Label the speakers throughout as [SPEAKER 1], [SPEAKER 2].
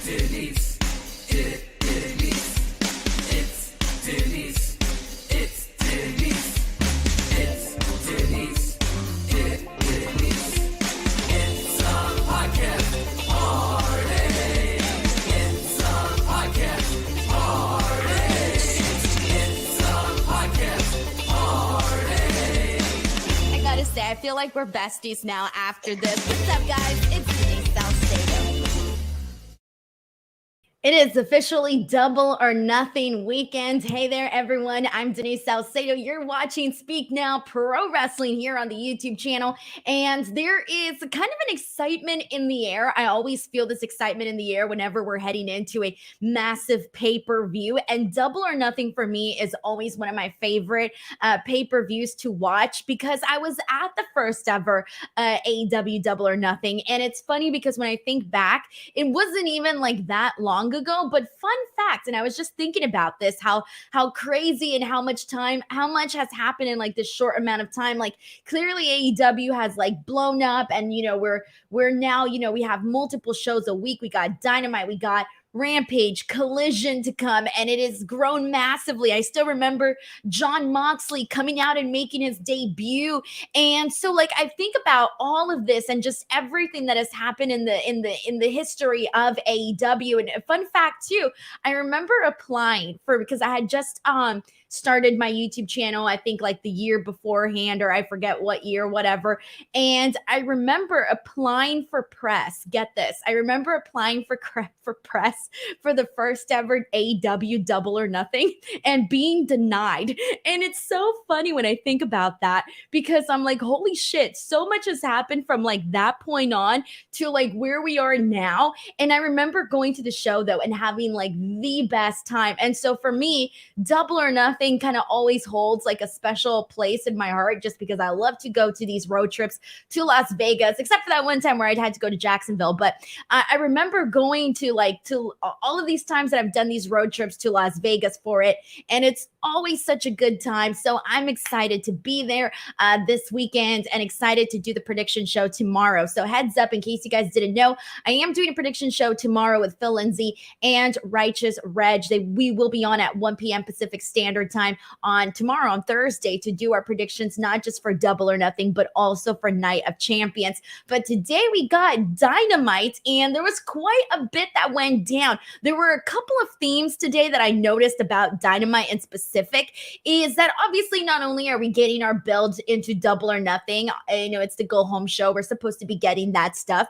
[SPEAKER 1] Denise. Denise. It's Denise. It's Denise. It's Denise. Denise. It's a podcast party. It's a podcast party. It's a podcast party.
[SPEAKER 2] I gotta say, I feel like we're besties now after this. What's up, guys? It's Denise Salcedo. It is officially Double or Nothing weekend. Hey there, everyone. I'm Denise Salcedo. You're watching Speak Now Pro Wrestling here on the YouTube channel. And there is kind of an excitement in the air. I always feel this excitement in the air whenever we're heading into a massive pay-per-view. And Double or Nothing for me is always one of my favorite pay-per-views to watch because I was at the first ever AEW Double or Nothing. And it's funny because when I think back, it wasn't even like that long ago, but fun fact, and I was just thinking about this, how crazy and how much has happened in like this short amount of time. Like clearly AEW has like blown up, and we're now, we have multiple shows a week. We got Dynamite, we got Rampage, Collision to come, and it has grown massively. I still remember Jon Moxley coming out and making his debut. And so like I think about all of this and just everything that has happened in the history of AEW. And a fun fact too, I remember applying because I had just started my YouTube channel, I think like the year beforehand, or I forget what year, whatever. And I remember applying for press. Get this. I remember applying for press for the first ever AEW Double or Nothing and being denied. And it's so funny when I think about that because I'm like, holy shit, so much has happened from like that point on to like where we are now. And I remember going to the show though and having like the best time. And so for me, Double or Nothing kind of always holds like a special place in my heart just because I love to go to these road trips to Las Vegas, except for that one time where I'd had to go to Jacksonville. But I remember going to all of these times that I've done these road trips to Las Vegas for it. And it's always such a good time. So I'm excited to be there this weekend and excited to do the prediction show tomorrow. So heads up, in case you guys didn't know, I am doing a prediction show tomorrow with Phil Lindsay and Righteous Reg. We will be on at 1 p.m. Pacific Standard Time on Thursday, to do our predictions, not just for Double or Nothing, but also for Night of Champions. But today we got Dynamite, and there was quite a bit that went down. There were a couple of themes today that I noticed about Dynamite in specific, is that obviously not only are we getting our build into Double or Nothing, it's the go home show. We're supposed to be getting that stuff.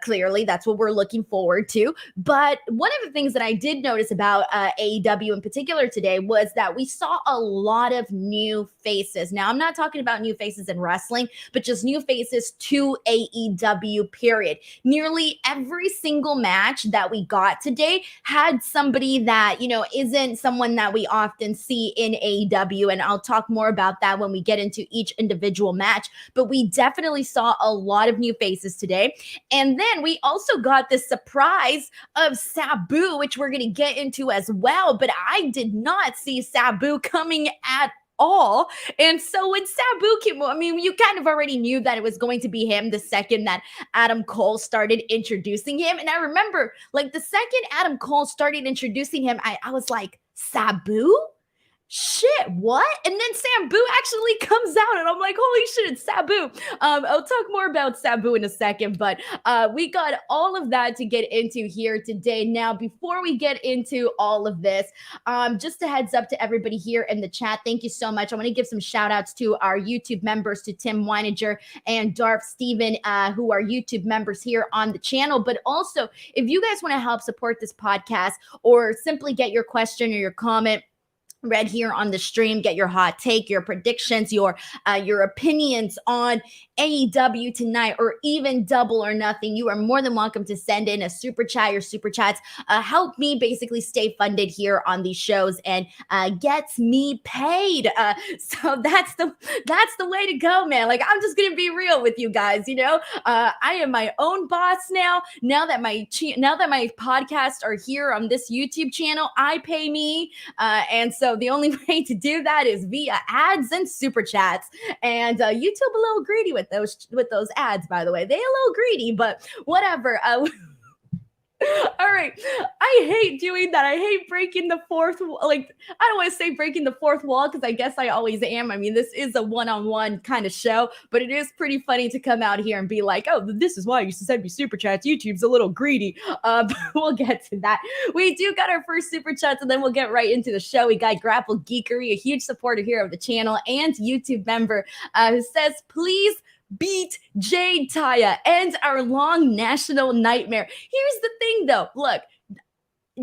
[SPEAKER 2] Clearly, that's what we're looking forward to. But one of the things that I did notice about AEW in particular today was that we saw a lot of new faces. Now, I'm not talking about new faces in wrestling, but just new faces to AEW, period. Nearly every single match that we got today had somebody that, isn't someone that we often see in AEW. And I'll talk more about that when we get into each individual match. But we definitely saw a lot of new faces today. And then we also got this surprise of Sabu, which we're going to get into as well. But I did not see Sabu coming at all. And so when Sabu came, you kind of already knew that it was going to be him the second that Adam Cole started introducing him. And I remember, like, the second Adam Cole started introducing him, I was like, Sabu? Shit, what? And then Sabu actually comes out, and I'm like, holy shit, it's Sabu. I'll talk more about Sabu in a second, but we got all of that to get into here today. Now, before we get into all of this, just a heads up to everybody here in the chat. Thank you so much. I want to give some shout outs to our YouTube members, to Tim Weininger and Darth Steven, who are YouTube members here on the channel. But also, if you guys want to help support this podcast or simply get your question or your comment read here on the stream, get your hot take, your predictions, your opinions on AEW tonight, or even Double or Nothing, you are more than welcome to send in a super chat. Your super chats help me basically stay funded here on these shows and gets me paid. So that's the way to go, man. Like, I'm just gonna be real with you guys. I am my own boss now. Now that my podcasts are here on this YouTube channel, I pay me, and so the only way to do that is via ads and super chats. And YouTube a little greedy with those ads, by the way. They a little greedy, but whatever. All right. I hate doing that. I hate breaking the fourth like I don't want to say breaking the fourth wall because I guess I always am. I mean, this is a one-on-one kind of show, but it is pretty funny to come out here and be like, "Oh, this is why you used to send me super chats. YouTube's a little greedy." But we'll get to that. We do got our first super chats, and then we'll get right into the show. We got Grapple Geekery, a huge supporter here of the channel and YouTube member, who says, "Please beat Jade, Taya, and our long national nightmare." Here's the thing though. Look,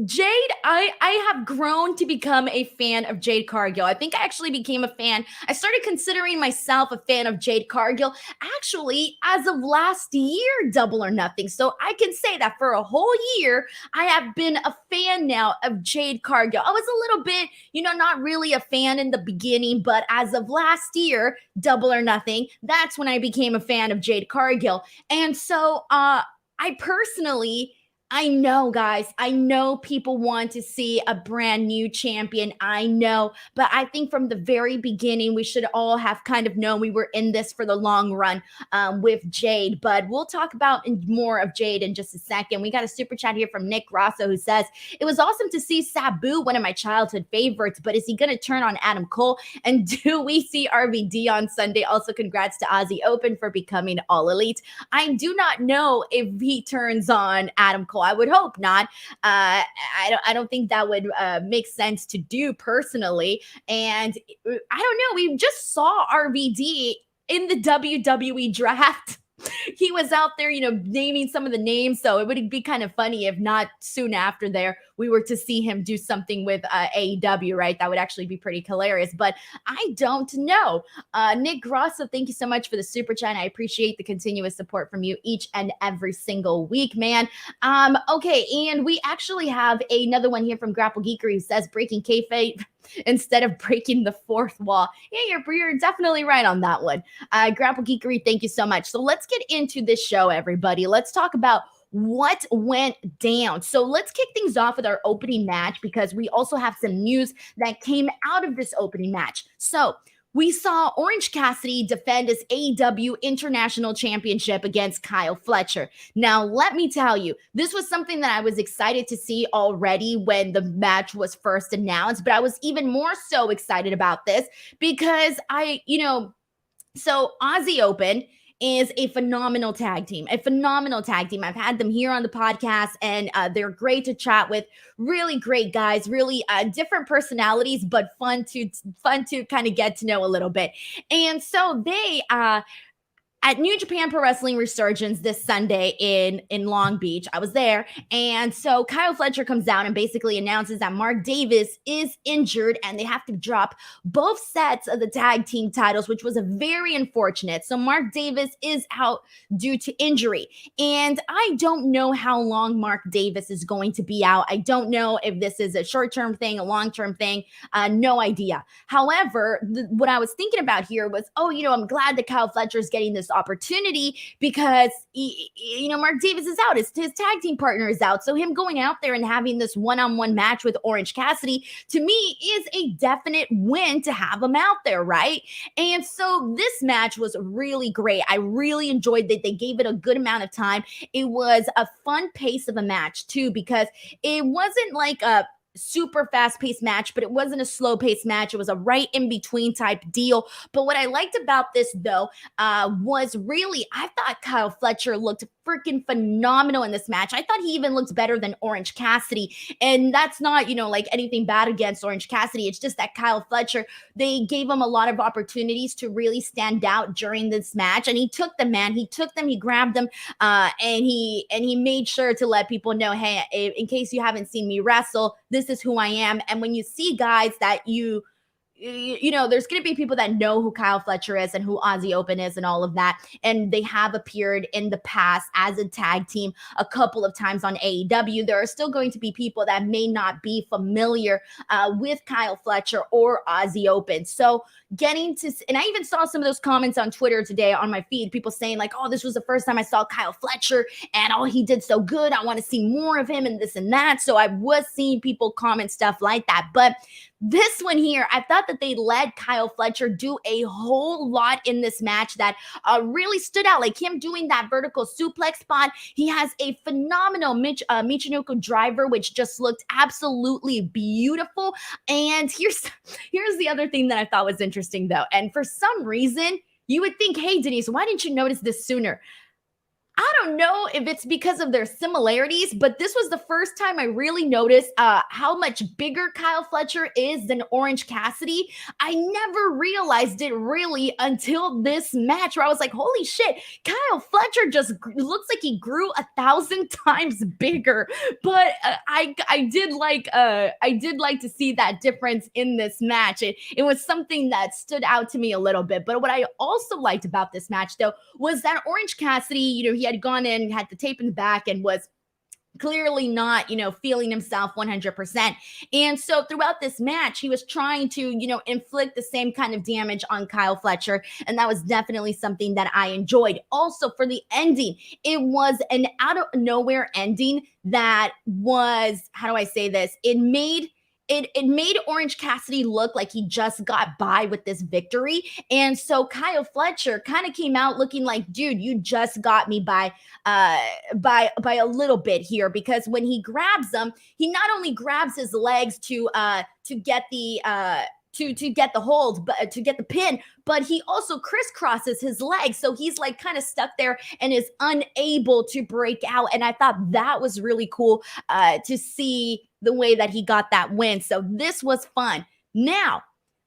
[SPEAKER 2] Jade, I have grown to become a fan of Jade Cargill. I think I actually became a fan. I started considering myself a fan of Jade Cargill actually as of last year, Double or Nothing. So I can say that for a whole year, I have been a fan now of Jade Cargill. I was a little bit, not really a fan in the beginning, but as of last year, Double or Nothing, that's when I became a fan of Jade Cargill. And so I personally, I know, guys. I know people want to see a brand new champion. I know. But I think from the very beginning, we should all have kind of known we were in this for the long run with Jade. But we'll talk about more of Jade in just a second. We got a super chat here from Nick Rosso who says, "It was awesome to see Sabu, one of my childhood favorites, but is he going to turn on Adam Cole? And do we see RVD on Sunday? Also, congrats to Aussie Open for becoming All Elite." I do not know if he turns on Adam Cole. I would hope not. I don't think that would make sense to do personally. And I don't know. We just saw RVD in the WWE draft. He was out there, naming some of the names. So it would be kind of funny if not soon after there, we were to see him do something with AEW, right? That would actually be pretty hilarious. But I don't know. Nick Grosso, thank you so much for the super chat. I appreciate the continuous support from you each and every single week, man. Okay, and we actually have another one here from Grapple Geekery who says, "Breaking kayfabe instead of breaking the fourth wall." Yeah, you're definitely right on that one. Grapple Geekery, thank you so much. So let's get into this show, everybody. Let's talk about what went down. So let's kick things off with our opening match because we also have some news that came out of this opening match. So we saw Orange Cassidy defend his AEW International Championship against Kyle Fletcher. Now, let me tell you, this was something that I was excited to see already when the match was first announced, but I was even more so excited about this because so Aussie Open is a phenomenal tag team. I've had them here on the podcast, and they're great to chat with. Really great guys, really different personalities, but fun to kind of get to know a little bit. And so they at New Japan Pro Wrestling Resurgence this Sunday in Long Beach. I was there. And so Kyle Fletcher comes down and basically announces that Mark Davis is injured and they have to drop both sets of the tag team titles, which was a very unfortunate. So Mark Davis is out due to injury. And I don't know how long Mark Davis is going to be out. I don't know if this is a short-term thing, a long-term thing. No idea. However, what I was thinking about here was, I'm glad that Kyle Fletcher is getting this opportunity because Mark Davis is out. His tag team partner is out. So him going out there and having this one-on-one match with Orange Cassidy, to me, is a definite win to have him out there, right? And so this match was really great. I really enjoyed that they gave it a good amount of time. It was a fun pace of a match too, because it wasn't like a super fast-paced match, but it wasn't a slow-paced match. It was a right in between type deal. But what I liked about this though was really, I thought Kyle Fletcher looked freaking phenomenal in this match. I thought he even looked better than Orange Cassidy. And that's not, like anything bad against Orange Cassidy. It's just that Kyle Fletcher, they gave him a lot of opportunities to really stand out during this match. And he took them, man. He took them, he grabbed them, and he made sure to let people know, hey, in case you haven't seen me wrestle, this is who I am. And when you see guys that there's going to be people that know who Kyle Fletcher is and who Aussie Open is and all of that. And they have appeared in the past as a tag team a couple of times on AEW. There are still going to be people that may not be familiar with Kyle Fletcher or Aussie Open. So and I even saw some of those comments on Twitter today on my feed, people saying like, oh, this was the first time I saw Kyle Fletcher and he did so good. I want to see more of him and this and that. So I was seeing people comment stuff like that. But this one here, I thought that they let Kyle Fletcher do a whole lot in this match that really stood out. Like him doing that vertical suplex spot. He has a phenomenal Michinoku driver, which just looked absolutely beautiful. And here's the other thing that I thought was interesting though. And for some reason, you would think, hey, Denise, why didn't you notice this sooner? I don't know if it's because of their similarities, but this was the first time I really noticed how much bigger Kyle Fletcher is than Orange Cassidy. I never realized it really until this match where I was like, holy shit, Kyle Fletcher just looks like he grew 1,000 times bigger. But I did like to see that difference in this match. It was something that stood out to me a little bit. But what I also liked about this match though was that Orange Cassidy, he had gone in, had the tape in the back, and was clearly not, feeling himself 100%. And so throughout this match, he was trying to, inflict the same kind of damage on Kyle Fletcher. And that was definitely something that I enjoyed. Also for the ending, it was an out of nowhere ending that was, how do I say this? It made Orange Cassidy look like he just got by with this victory. And so Kyle Fletcher kind of came out looking like, dude, you just got me by a little bit here, because when he grabs him, he not only grabs his legs to get the to get the hold, but to get the pin, but he also crisscrosses his legs. So he's like kind of stuck there and is unable to break out. And I thought that was really cool to see the way that he got that win. So this was fun. Now,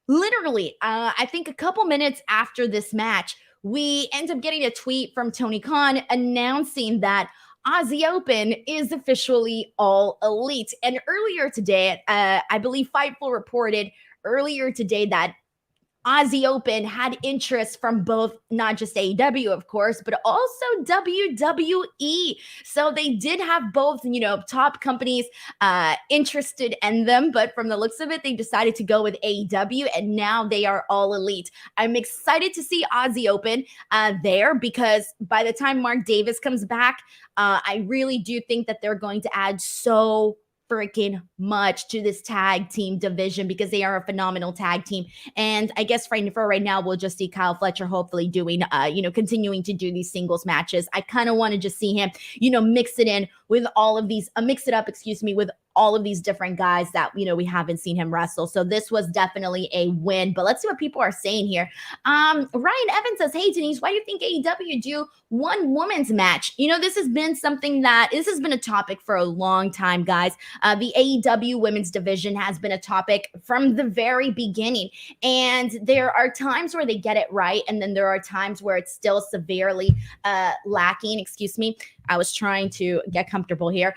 [SPEAKER 2] literally, I think a couple minutes after this match, we end up getting a tweet from Tony Khan announcing that Aussie Open is officially all elite. And earlier today, I believe Fightful reported earlier today that Aussie Open had interest from both, not just AEW, of course, but also WWE. So they did have both, top companies interested in them. But from the looks of it, they decided to go with AEW, and now they are all elite. I'm excited to see Aussie Open there, because by the time Mark Davis comes back, I really do think that they're going to add so freaking much to this tag team division, because they are a phenomenal tag team. And I guess for right now, we'll just see Kyle Fletcher hopefully doing, continuing to do these singles matches. I kind of want to just see him, mix it in with all of these, mix it up, with all of these different guys that, we haven't seen him wrestle. So this was definitely a win. But let's see what people are saying here. Ryan Evans says, hey, Denise, why do you think AEW do one woman's match? This has been a topic for a long time, guys. The AEW women's division has been a topic from the very beginning. And there are times where they get it right, and then there are times where it's still severely lacking. I was trying to get comfortable here.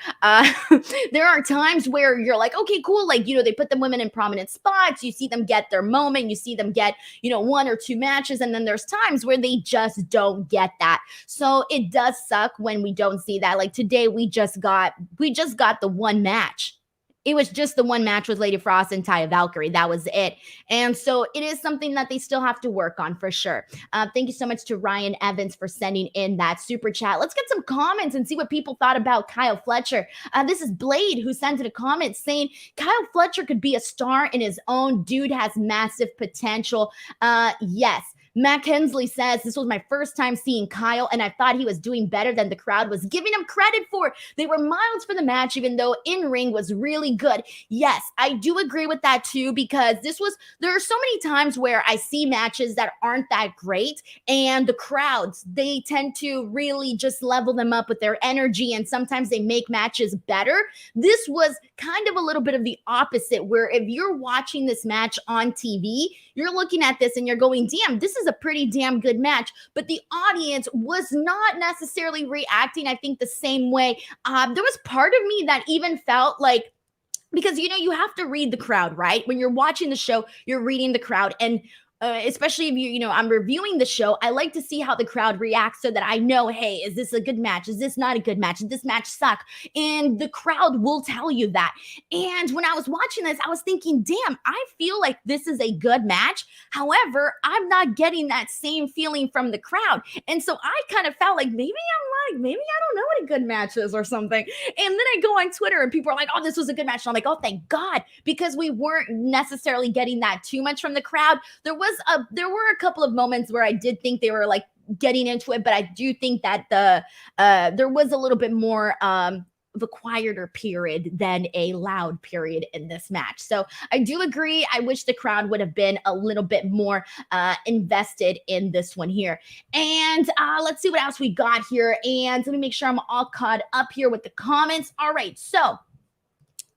[SPEAKER 2] There are times where you're like, okay, cool. Like, they put the women in prominent spots. You see them get their moment. You see them get, one or two matches. And then there's times where they just don't get that. So it does suck when we don't see that. Like today, we just got the one match. It was just the one match with Lady Frost and Taya Valkyrie. That was it. And so it is something that they still have to work on for sure. Thank you so much to Ryan Evans for sending in that super chat. Let's get some comments and see what people thought about Kyle Fletcher. This is Blade who sent in a comment saying, Kyle Fletcher could be a star in his own. Dude has massive potential. Yes. Matt Hensley says, this was my first time seeing Kyle, and I thought he was doing better than the crowd was giving him credit for. They were miles for the match, even though in-ring was really good. Yes, I do agree with that too, because there are so many times where I see matches that aren't that great, and the crowds, they tend to really just level them up with their energy, and sometimes they make matches better. This was kind of a little bit of the opposite, where if you're watching this match on TV, you're looking at this and you're going, damn, this is a pretty damn good match. But the audience was not necessarily reacting, I think, the same way. There was part of me that even felt like, because, you have to read the crowd, right? When you're watching the show, you're reading the crowd. And especially if I'm reviewing the show, I like to see how the crowd reacts so that I know, hey, is this a good match? Is this not a good match? Did this match suck? And the crowd will tell you that. And when I was watching this, I was thinking, damn, I feel like this is a good match. However, I'm not getting that same feeling from the crowd. And so I kind of felt like maybe I don't know what a good match is or something. And then I go on Twitter and people are like, oh, this was a good match. And I'm like, oh, thank God, because we weren't necessarily getting that too much from the crowd. There were a couple of moments where I did think they were like getting into it, but I do think that there was a little bit more of a quieter period than a loud period in this match. So I do agree. I wish the crowd would have been a little bit more invested in this one here. And let's see what else we got here. And let me make sure I'm all caught up here with the comments. All right, so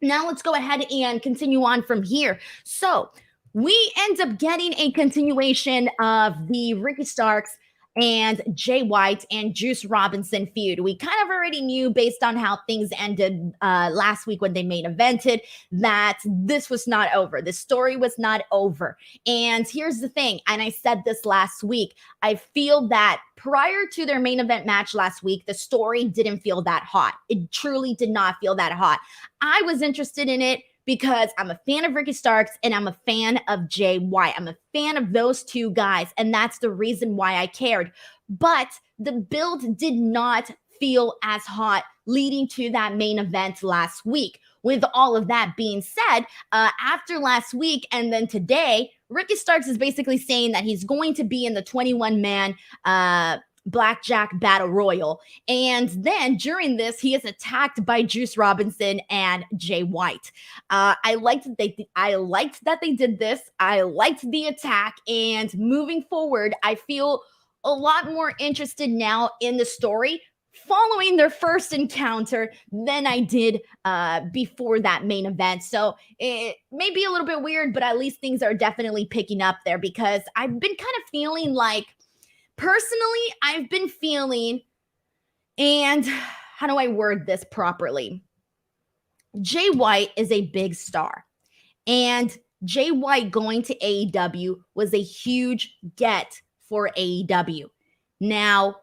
[SPEAKER 2] now let's go ahead and continue on from here. So we end up getting a continuation of the Ricky Starks and Jay White and Juice Robinson feud. We kind of already knew based on how things ended last week when they main evented that this was not over. The story was not over. And here's the thing, and I said this last week, I feel that prior to their main event match last week, the story didn't feel that hot. It truly did not feel that hot. I was interested in it because I'm a fan of Ricky Starks and I'm a fan of Jay White. I'm a fan of those two guys, and that's the reason why I cared. But the build did not feel as hot leading to that main event last week. With all of that being said, after last week and then today, Ricky Starks is basically saying that he's going to be in the 21-man Blackjack Battle Royal. And then during this, he is attacked by Juice Robinson and Jay White. I liked that they did this. I liked the attack. And moving forward, I feel a lot more interested now in the story following their first encounter than I did before that main event. So it may be a little bit weird, but at least things are definitely picking up there, because I've been kind of feeling like, personally, I've been feeling, and how do I word this properly? Jay White is a big star, and Jay White going to AEW was a huge get for AEW. Now,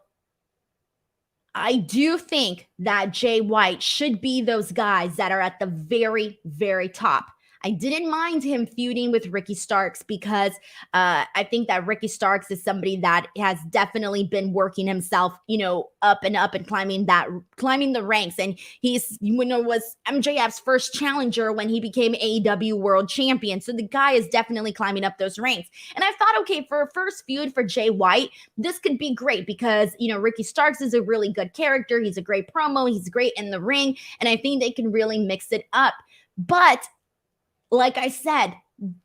[SPEAKER 2] I do think that Jay White should be those guys that are at the very, very top. I didn't mind him feuding with Ricky Starks because I think that Ricky Starks is somebody that has definitely been working himself, up and climbing the ranks. And he's, was MJF's first challenger when he became AEW World Champion. So the guy is definitely climbing up those ranks. And I thought, okay, for a first feud for Jay White, this could be great because, Ricky Starks is a really good character. He's a great promo. He's great in the ring. And I think they can really mix it up. But like I said,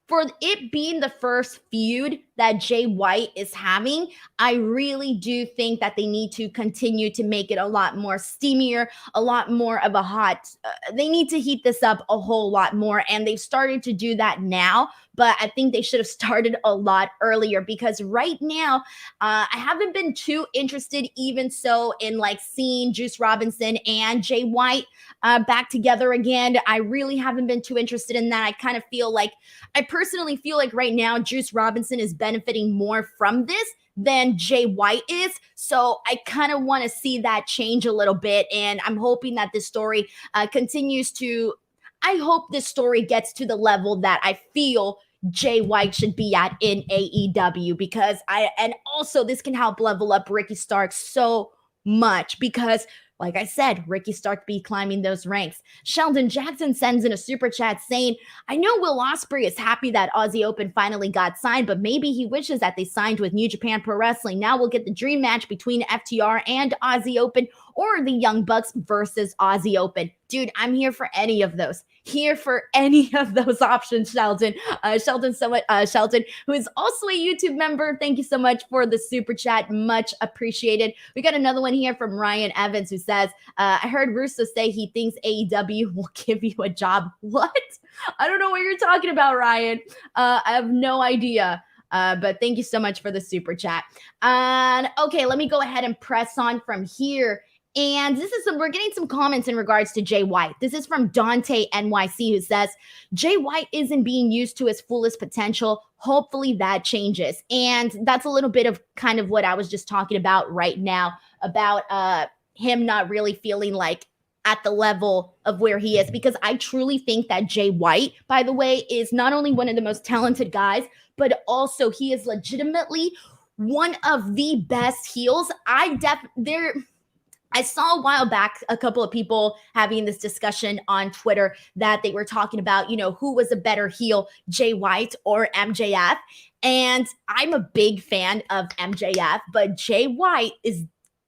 [SPEAKER 2] for it being the first feud that Jay White is having, I really do think that they need to continue to make it a lot more steamier, a lot more of a hot, they need to heat this up a whole lot more. And they've started to do that now, but I think they should have started a lot earlier, because right now, I haven't been too interested even so in like seeing Juice Robinson and Jay White back together again. I really haven't been too interested in that. I personally feel like right now Juice Robinson is benefiting more from this than Jay White is. So I kind of want to see that change a little bit. And I'm hoping that this story I hope this story gets to the level that I feel Jay White should be at in AEW, because also this can help level up Ricky Starks so much, because like I said, Ricky Stark be climbing those ranks. Sheldon Jackson sends in a super chat saying, I know Will Ospreay is happy that Aussie Open finally got signed, but maybe he wishes that they signed with New Japan Pro Wrestling. Now we'll get the dream match between FTR and Aussie Open, or the Young Bucks versus Aussie Open. Dude, I'm here for any of those. Here for any of those options, Sheldon. Sheldon, who is also a YouTube member. Thank you so much for the super chat. Much appreciated. We got another one here from Ryan Evans, who says, I heard Russo say he thinks AEW will give you a job. What? I don't know what you're talking about, Ryan. I have no idea. But thank you so much for the super chat. And okay, let me go ahead and press on from here. And we're getting some comments in regards to Jay White. This is from Dante NYC, who says, Jay White isn't being used to his fullest potential. hopefully that changes. And that's a little bit of kind of what I was just talking about right now, about him not really feeling like at the level of where he is, because I truly think that Jay White, by the way, is not only one of the most talented guys, but also he is legitimately one of the best heels. I saw a while back a couple of people having this discussion on Twitter that they were talking about, who was a better heel, Jay White or MJF. And I'm a big fan of MJF, but Jay White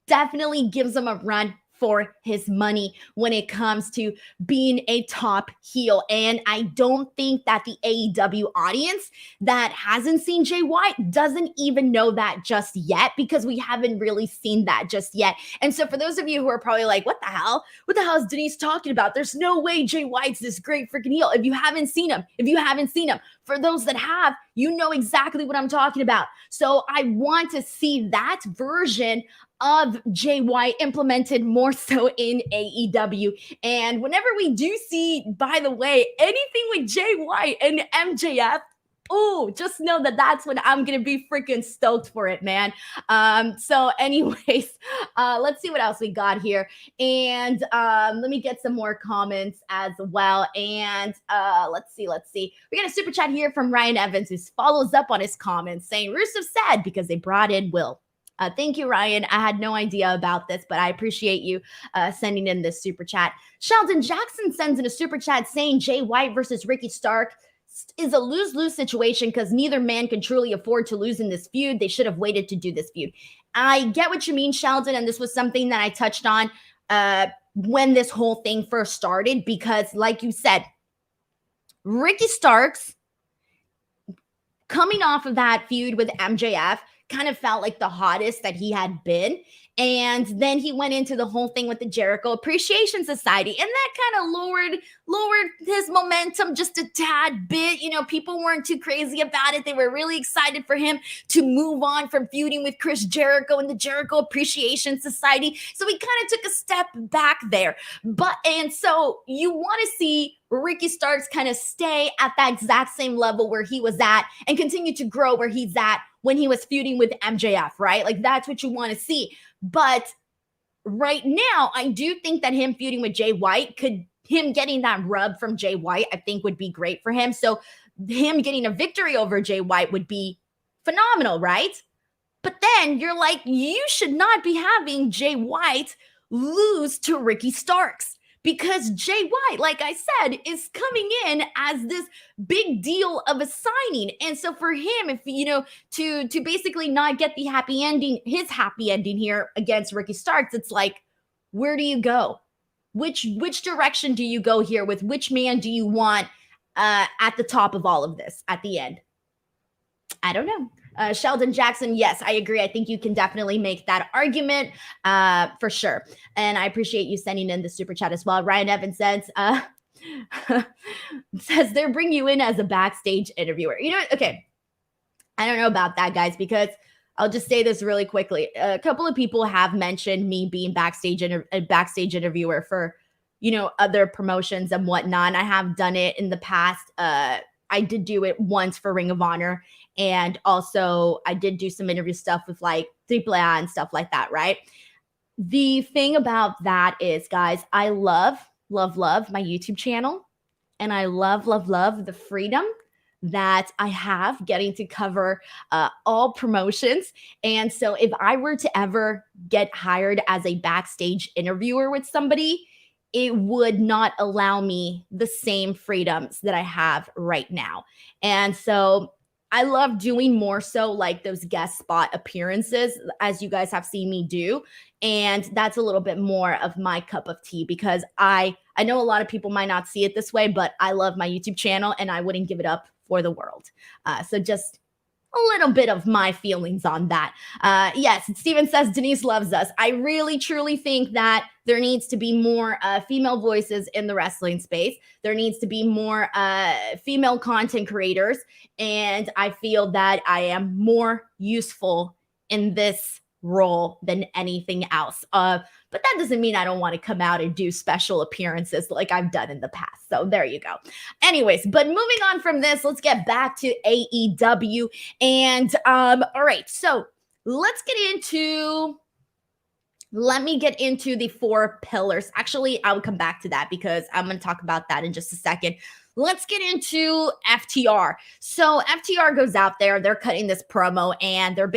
[SPEAKER 2] definitely gives him a run for his money when it comes to being a top heel. And I don't think that the AEW audience that hasn't seen Jay White doesn't even know that just yet, because we haven't really seen that just yet. And so for those of you who are probably like, what the hell? What the hell is Denise talking about? There's no way Jay White's this great freaking heel. If you haven't seen him, for those that have, you know exactly what I'm talking about. So I want to see that version of Jay White implemented more so in AEW. And whenever we do see, by the way, anything with Jay White and MJF, oh, just know that that's when I'm going to be freaking stoked for it, man. So anyways, let's see what else we got here. And let me get some more comments as well. And let's see. We got a super chat here from Ryan Evans, who follows up on his comments saying, Rusev sad because they brought in Will. Thank you, Ryan. I had no idea about this, but I appreciate you sending in this super chat. Sheldon Jackson sends in a super chat saying Jay White versus Ricky Stark is a lose-lose situation because neither man can truly afford to lose in this feud. They should have waited to do this feud. I get what you mean, Sheldon, and this was something that I touched on when this whole thing first started, because like you said, Ricky Starks coming off of that feud with MJF kind of felt like the hottest that he had been. And then he went into the whole thing with the Jericho Appreciation Society, and that kind of lowered his momentum just a tad bit. People weren't too crazy about it. They were really excited for him to move on from feuding with Chris Jericho and the Jericho Appreciation Society. So he kind of took a step back there. And so you want to see Ricky Starks kind of stay at that exact same level where he was at and continue to grow where he's at when he was feuding with MJF, right? Like, that's what you want to see. But right now, I do think that him feuding with Jay White him getting that rub from Jay White, I think would be great for him. So him getting a victory over Jay White would be phenomenal, right? But then you're like, you should not be having Jay White lose to Ricky Starks, because Jay White, like I said, is coming in as this big deal of a signing. And so for him, if to basically not get his happy ending here against Ricky Starks, it's like, where do you go? Which direction do you go here? With which man do you want at the top of all of this at the end? I don't know. Sheldon Jackson, yes, I agree. I think you can definitely make that argument for sure. And I appreciate you sending in the super chat as well. Ryan Evans says they're bringing you in as a backstage interviewer. Okay. I don't know about that, guys, because I'll just say this really quickly. A couple of people have mentioned me being a backstage interviewer for, other promotions and whatnot. I have done it in the past. I did do it once for Ring of Honor. And also I did do some interview stuff with like AAA and stuff like that, right? The thing about that is, guys, I love my YouTube channel. And I love the freedom that I have getting to cover all promotions. And so if I were to ever get hired as a backstage interviewer with somebody, it would not allow me the same freedoms that I have right now. And so I love doing more so like those guest spot appearances, as you guys have seen me do. And that's a little bit more of my cup of tea, because I know a lot of people might not see it this way, but I love my YouTube channel and I wouldn't give it up for the world. So just a little bit of my feelings on that. Yes, Steven says Denise loves us. I really, truly think that there needs to be more female voices in the wrestling space. There needs to be more female content creators. And I feel that I am more useful in this role than anything else. But that doesn't mean I don't want to come out and do special appearances like I've done in the past. So there you go. Anyways, but moving on from this, let's get back to AEW. And all right, so let me get into the 4 pillars. Actually, I'll come back to that because I'm going to talk about that in just a second. Let's get into FTR. So FTR goes out there, they're cutting this promo, and they're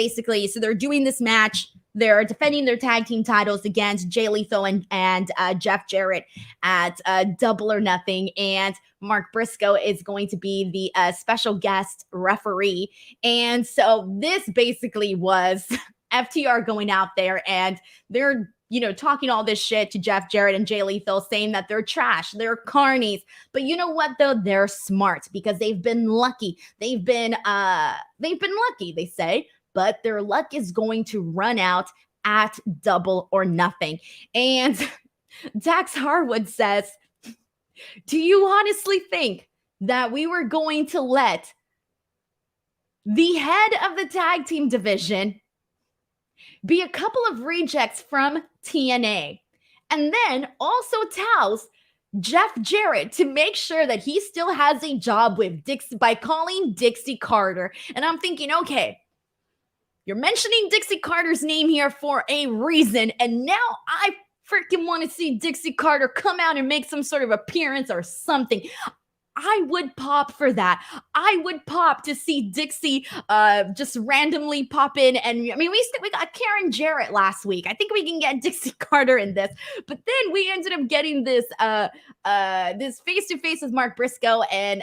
[SPEAKER 2] doing this match. They're defending their tag team titles against Jay Lethal and Jeff Jarrett at Double or Nothing. And Mark Briscoe is going to be the special guest referee. And so this basically was FTR going out there, and they're talking all this shit to Jeff Jarrett and Jay Lethal, saying that they're trash, they're carnies. But you know what, though? They're smart because they've been lucky. They've been lucky, they say, but their luck is going to run out at Double or Nothing. And Dax Harwood says, do you honestly think that we were going to let the head of the tag team division be a couple of rejects from TNA, and then also tells Jeff Jarrett to make sure that he still has a job with Dixie by calling Dixie Carter? And I'm thinking, okay, you're mentioning Dixie Carter's name here for a reason, and now I freaking want to see Dixie Carter come out and make some sort of appearance or something. I would pop for that. I would pop to see Dixie just randomly pop in. And I mean, we got Karen Jarrett last week. I think we can get Dixie Carter in this. But then we ended up getting this this face-to-face with Mark Briscoe and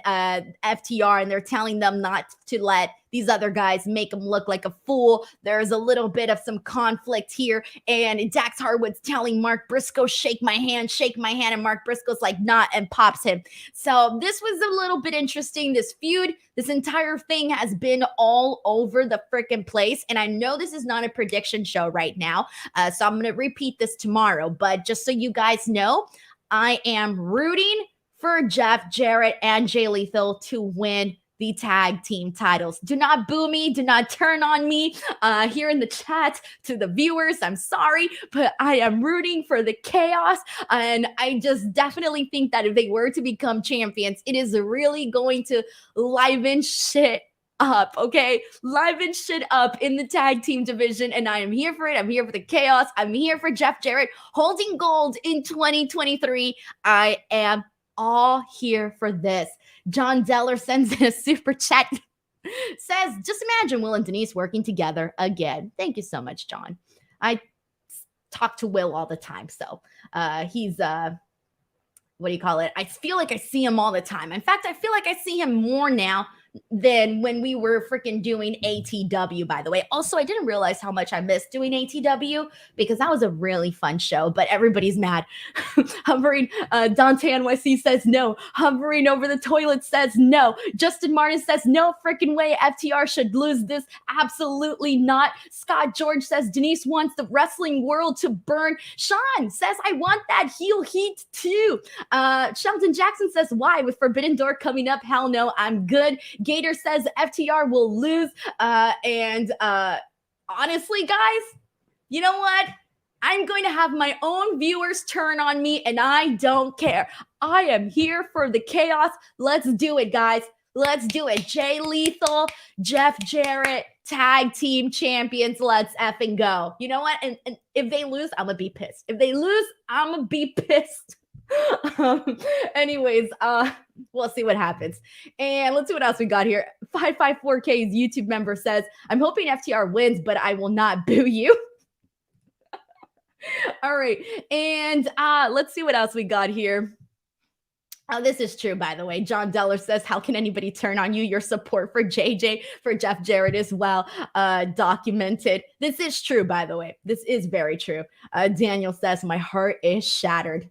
[SPEAKER 2] FTR, and they're telling them not to let these other guys make him look like a fool. There's a little bit of some conflict here, and Dax Harwood's telling Mark Briscoe, shake my hand, and Mark Briscoe's like, not, and pops him. So this was a little bit interesting. This feud, this entire thing has been all over the freaking place, and I know this is not a prediction show right now, so I'm going to repeat this tomorrow, but just so you guys know, I am rooting for Jeff Jarrett and Jay Lethal to win the tag team titles. Do not boo me. Do not turn on me here in the chat to the viewers. I'm sorry, but I am rooting for the chaos. And I just definitely think that if they were to become champions, it is really going to liven shit up, okay? Liven shit up in the tag team division, and I am here for it. I'm here for the chaos. I'm here for Jeff Jarrett holding gold in 2023. I am all here for this. John Deller sends in a super chat, says, just imagine Will and Denise working together again. Thank you so much, John. I talk to Will all the time, so he's what do you call it? I feel like I see him all the time. In fact, I feel like I see him more now than when we were freaking doing ATW, by the way. Also, I didn't realize how much I missed doing ATW because that was a really fun show, but everybody's mad. Hovering, Dante NYC says no. Hovering over the toilet says no. Justin Martin says no freaking way FTR should lose this. Absolutely not. Scott George says Denise wants the wrestling world to burn. Sean says I want that heel heat too. Sheldon Jackson says why? With Forbidden Door coming up, hell no, I'm good. Gator says FTR will lose. And honestly, guys, you know what? I'm going to have my own viewers turn on me, and I don't care. I am here for the chaos. Let's do it, guys. Let's do it. Jay Lethal, Jeff Jarrett, tag team champions. Let's effing go. You know what? And if they lose, I'm going to be pissed. If they lose, I'm going to be pissed. Anyways, we'll see what happens. And let's see what else we got here. 554K's YouTube member says, I'm hoping FTR wins, but I will not boo you. All right. And let's see what else we got here. Oh, this is true, by the way. John Deller says, how can anybody turn on you? Your support for JJ, for Jeff Jarrett as well, documented. This is true, by the way. This is very true. Daniel says, my heart is shattered.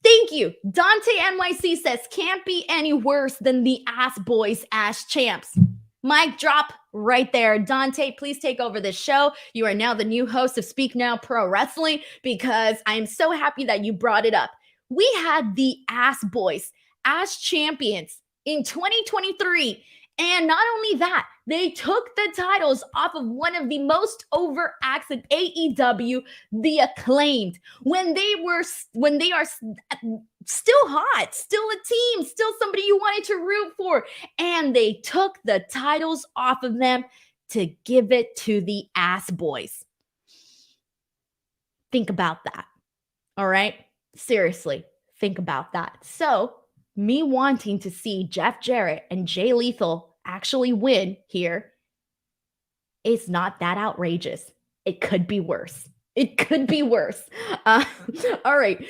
[SPEAKER 2] Thank you. Dante NYC says, can't be any worse than the ass boys as champs. Mic drop right there. Dante, please take over the show. You are now the new host of Speak Now Pro Wrestling because I am so happy that you brought it up. We had the ass boys as champions in 2023, And not only that, they took the titles off of one of the most over acts in AEW, the Acclaimed, when they are still hot, still a team, still somebody you wanted to root for. And they took the titles off of them to give it to the Ass Boys. Think about that. All right? Seriously, think about that. So, me wanting to see Jeff Jarrett and Jay Lethal actually win here is not that outrageous. It could be worse. It could be worse. All right.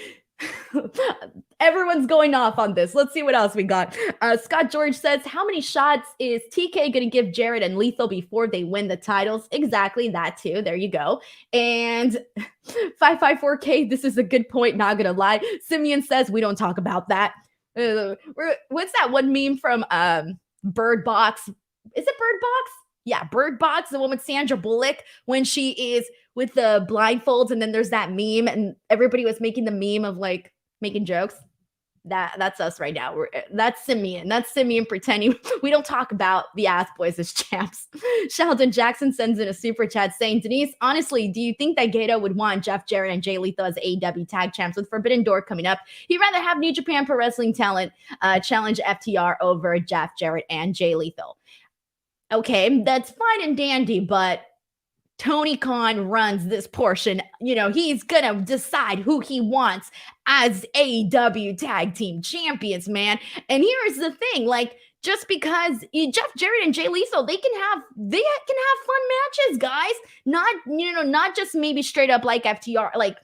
[SPEAKER 2] Everyone's going off on this. Let's see what else we got. Scott George says, how many shots is TK going to give Jarrett and Lethal before they win the titles? Exactly, that too. There you go. And 554K, this is a good point, not going to lie. Simeon says, we don't talk about that. What's that one meme from Bird Box? Is it Bird Box? Yeah, Bird Box, the one with Sandra Bullock when she is with the blindfolds, and then there's that meme, and everybody was making the meme of like making jokes. That's us right now. That's Simeon. That's Simeon pretending we don't talk about the Ass Boys as champs. Sheldon Jackson sends in a super chat saying, Denise, honestly, do you think that Gato would want Jeff Jarrett and Jay Lethal as AEW tag champs with Forbidden Door coming up? He'd rather have New Japan Pro Wrestling talent challenge FTR over Jeff Jarrett and Jay Lethal. Okay, that's fine and dandy, but Tony Khan runs this portion. You know, he's going to decide who he wants as AEW tag team champions, man. And here's the thing, like, just because Jeff Jarrett and Jay Lethal, they can have fun matches, guys. Not just maybe straight up like FTR, like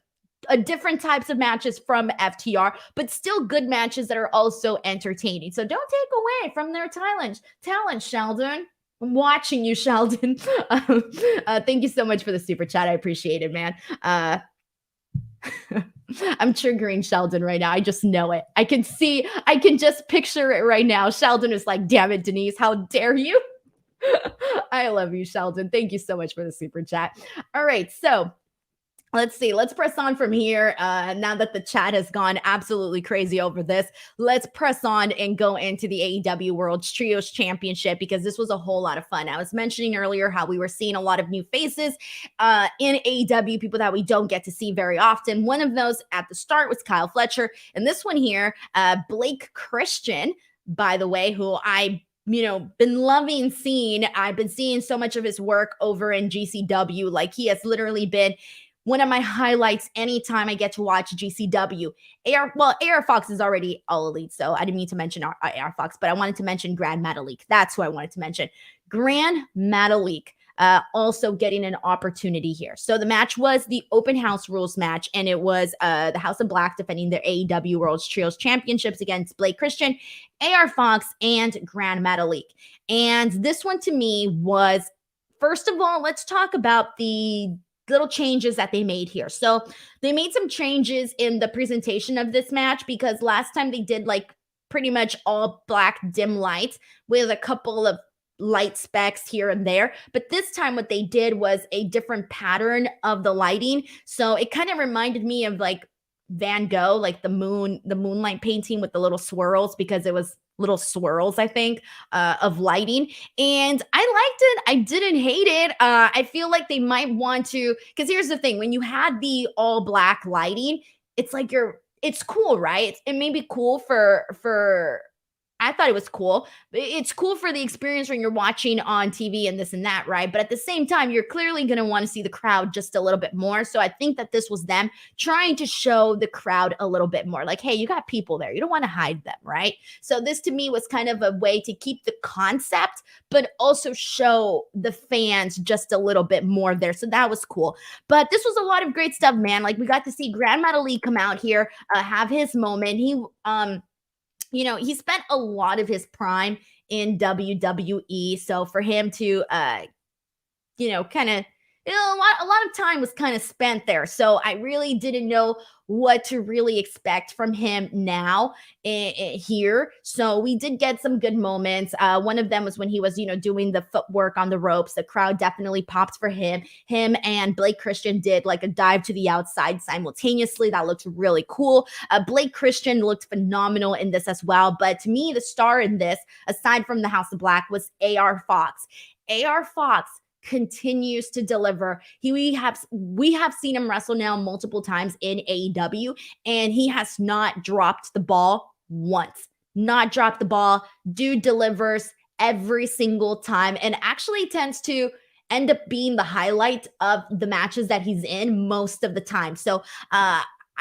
[SPEAKER 2] different types of matches from FTR, but still good matches that are also entertaining. So don't take away from their talent, Sheldon. I'm watching you, Sheldon. Thank you so much for the super chat. I appreciate it, man. I'm triggering Sheldon right now. I just know it. I can just picture it right now. Sheldon is like, damn it, Denise, how dare you? I love you, Sheldon. Thank you so much for the super chat. All right, so let's see. Let's press on from here. Now that the chat has gone absolutely crazy over this, let's press on and go into the AEW World Trios Championship because this was a whole lot of fun. I was mentioning earlier how we were seeing a lot of new faces in AEW, people that we don't get to see very often. One of those at the start was Kyle Fletcher. And this one here, Blake Christian, by the way, who been loving seeing. I've been seeing so much of his work over in GCW. Like he has literally been one of my highlights anytime I get to watch GCW. AR Fox is already all elite, so I didn't mean to mention AR Fox, but I wanted to mention Grand Metalik. That's who I wanted to mention. Grand Metalik also getting an opportunity here. So the match was the open house rules match, and it was the House of Black defending their AEW World Trios Championships against Blake Christian, AR Fox, and Grand Metalik. And this one to me was, first of all, let's talk about the little changes that they made here. So they made some changes in the presentation of this match because last time they did like pretty much all black dim lights with a couple of light specks here and there. But this time what they did was a different pattern of the lighting. So it kind of reminded me of like Van Gogh, like the moonlight painting with the little swirls, because it was little swirls, I think, of lighting. And I liked it. I didn't hate it. I feel like they might want to, because here's the thing, when you had the all black lighting, it's like it's cool, right? It may be cool for I thought it was cool. It's cool for the experience when you're watching on TV and this and that, right? But at the same time, you're clearly going to want to see the crowd just a little bit more. So I think that this was them trying to show the crowd a little bit more. Like, hey, you got people there. You don't want to hide them, right? So this to me was kind of a way to keep the concept, but also show the fans just a little bit more there. So that was cool. But this was a lot of great stuff, man. Like we got to see Grand Metalik come out here, have his moment. He spent a lot of his prime in WWE. So for him to, kind of a lot of time was kind of spent there. So I really didn't know what to really expect from him now here. So we did get some good moments. One of them was when he was, doing the footwork on the ropes. The crowd definitely popped for him. Him and Blake Christian did like a dive to the outside simultaneously. That looked really cool. Blake Christian looked phenomenal in this as well. But to me, the star in this, aside from the House of Black, was AR Fox. AR Fox continues to deliver. We have seen him wrestle now multiple times in AEW, and he has not dropped the ball once. Not dropped the ball. Dude delivers every single time, and actually tends to end up being the highlight of the matches that he's in most of the time. So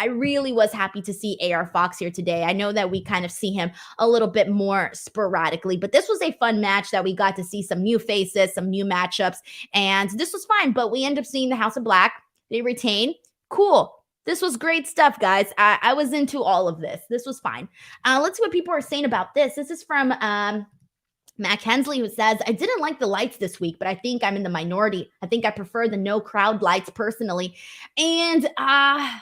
[SPEAKER 2] I really was happy to see AR Fox here today. I know that we kind of see him a little bit more sporadically, but this was a fun match that we got to see some new faces, some new matchups, and this was fine. But we end up seeing the House of Black. They retain. Cool. This was great stuff, guys. I was into all of this. This was fine. Let's see what people are saying about this. This is from Matt Hensley, who says, I didn't like the lights this week, but I think I'm in the minority. I think I prefer the no crowd lights personally. And I'm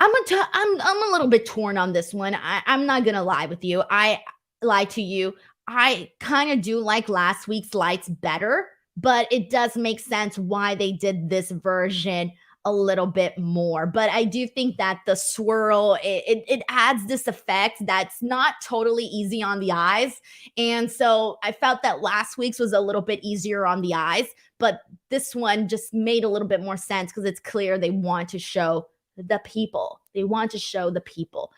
[SPEAKER 2] a little bit torn on this one. I'm not gonna lie with you. I lie to you. I kind of do like last week's lights better, but it does make sense why they did this version a little bit more. But I do think that the swirl, it adds this effect that's not totally easy on the eyes. And so I felt that last week's was a little bit easier on the eyes, but this one just made a little bit more sense because it's clear they want to show the people. They want to show the people.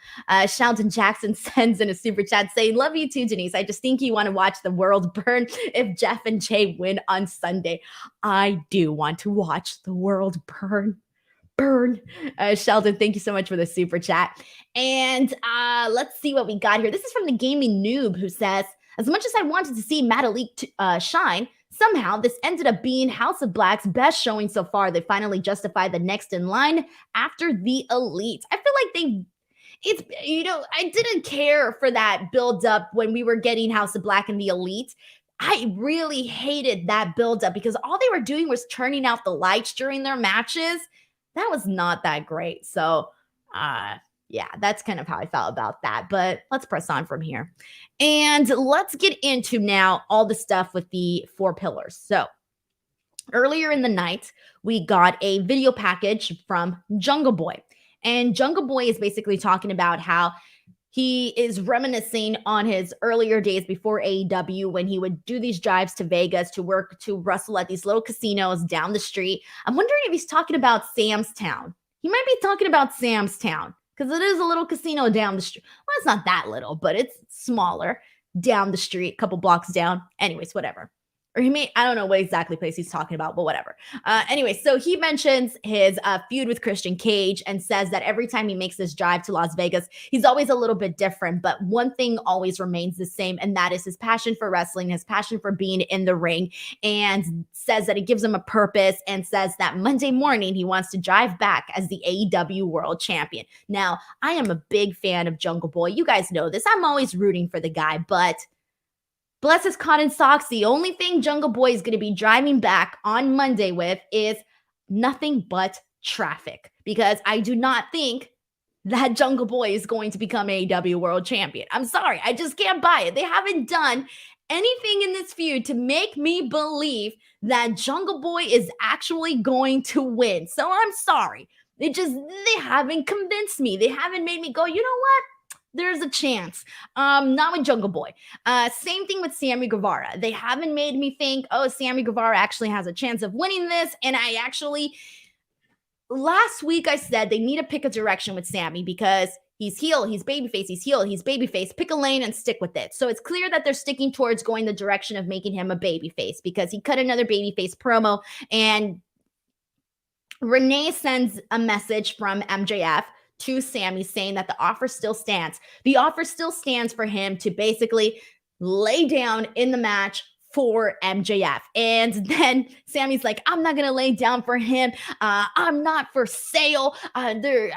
[SPEAKER 2] Sheldon Jackson sends in a super chat saying, love you too, Denise. I just think you want to watch the world burn if Jeff and Jay win on Sunday. I do want to watch the world burn. Sheldon, thank you so much for the super chat. And let's see what we got here. This is from the Gaming Noob, who says, as much as I wanted to see Metalik shine, somehow this ended up being House of Black's best showing so far. They finally justified the next in line after the Elite. I feel like I didn't care for that build up when we were getting House of Black and the Elite. I really hated that build up because all they were doing was turning out the lights during their matches. That was not that great. So, yeah, that's kind of how I felt about that. But let's press on from here. And let's get into now all the stuff with the 4 pillars. So earlier in the night, we got a video package from Jungle Boy. And Jungle Boy is basically talking about how he is reminiscing on his earlier days before AEW when he would do these drives to Vegas to work to wrestle at these little casinos down the street. I'm wondering if he's talking about Sam's Town. He might be talking about Sam's Town, because it is a little casino down the street. Well, it's not that little, but it's smaller down the street, a couple blocks down. Anyways, whatever. Or I don't know what exactly place he's talking about, but whatever. Anyway, so he mentions his feud with Christian Cage and says that every time he makes this drive to Las Vegas, he's always a little bit different, but one thing always remains the same, and that is his passion for wrestling, his passion for being in the ring, and says that it gives him a purpose, and says that Monday morning he wants to drive back as the AEW World Champion. Now, I am a big fan of Jungle Boy. You guys know this. I'm always rooting for the guy, but bless his cotton socks, the only thing Jungle Boy is going to be driving back on Monday with is nothing but traffic, because I do not think that Jungle Boy is going to become AEW World Champion. I'm sorry. I just can't buy it. They haven't done anything in this feud to make me believe that Jungle Boy is actually going to win. So I'm sorry. They haven't convinced me. They haven't made me go, you know what? There's a chance. Not with Jungle Boy. Same thing with Sammy Guevara. They haven't made me think, oh, Sammy Guevara actually has a chance of winning this. And last week I said they need to pick a direction with Sammy because he's heel, he's babyface, he's heel, he's babyface. Pick a lane and stick with it. So it's clear that they're sticking towards going the direction of making him a babyface because he cut another babyface promo, and Renee sends a message from MJF to Sammy saying that the offer still stands. The offer still stands for him to basically lay down in the match for MJF. And then Sammy's like, I'm not going to lay down for him. I'm not for sale. The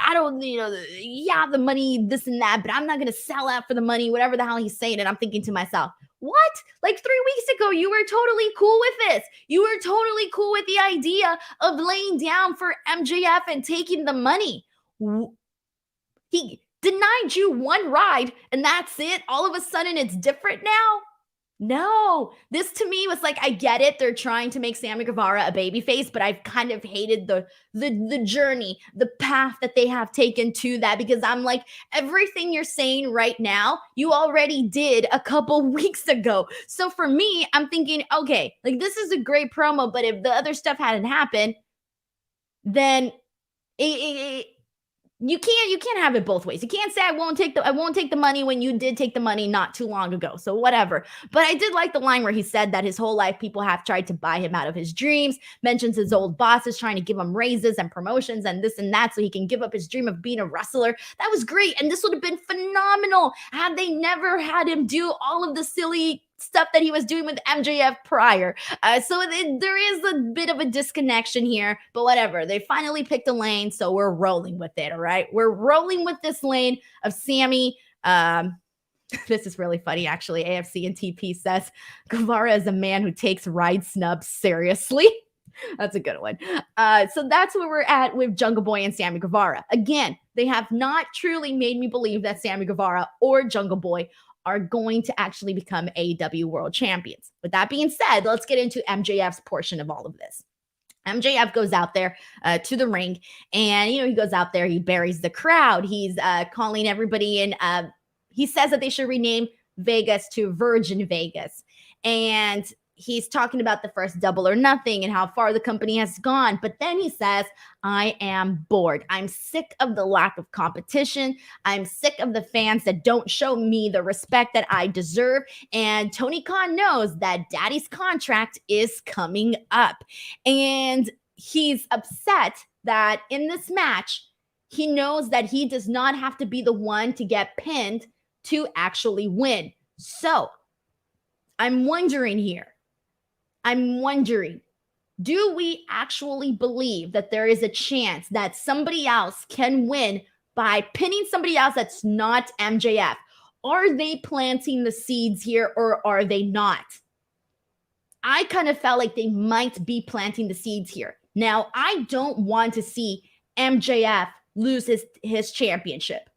[SPEAKER 2] money, this and that, but I'm not going to sell out for the money, whatever the hell he's saying. And I'm thinking to myself, What? Like 3 weeks ago, you were totally cool with this. You were totally cool with the idea of laying down for MJF and taking the money. He denied you one ride and that's it. All of a sudden, it's different now. No, this to me was like, I get it. They're trying to make Sammy Guevara a babyface, but I've kind of hated the journey, the path that they have taken to that, because I'm like, everything you're saying right now, you already did a couple weeks ago. So for me, I'm thinking, okay, like this is a great promo, but if the other stuff hadn't happened, then you can't have it both ways. You can't say I won't take the money when you did take the money not too long ago. So whatever. But I did like the line where he said that his whole life people have tried to buy him out of his dreams, mentions his old bosses trying to give him raises and promotions and this and that so he can give up his dream of being a wrestler. That was great. And this would have been phenomenal had they never had him do all of the silly stuff that he was doing with MJF prior. So there is a bit of a disconnection here, but whatever. They finally picked a lane, so we're rolling with it, all right? We're rolling with this lane of Sammy. This is really funny, actually. AFC and TP says, Guevara is a man who takes ride snubs seriously. That's a good one. So that's where we're at with Jungle Boy and Sammy Guevara. Again, they have not truly made me believe that Sammy Guevara or Jungle Boy are going to actually become AEW World Champions. With that being said, let's get into MJF's portion of all of this. MJF goes out there to the ring, and he goes out there, he buries the crowd. He's calling everybody in. He says that they should rename Vegas to Virgin Vegas, and he's talking about the first Double or Nothing and how far the company has gone. But then he says, I am bored. I'm sick of the lack of competition. I'm sick of the fans that don't show me the respect that I deserve. And Tony Khan knows that Daddy's contract is coming up. And he's upset that in this match, he knows that he does not have to be the one to get pinned to actually win. So I'm wondering here, do we actually believe that there is a chance that somebody else can win by pinning somebody else that's not MJF? Are they planting the seeds here or are they not? I kind of felt like they might be planting the seeds here. Now, I don't want to see MJF lose his championship.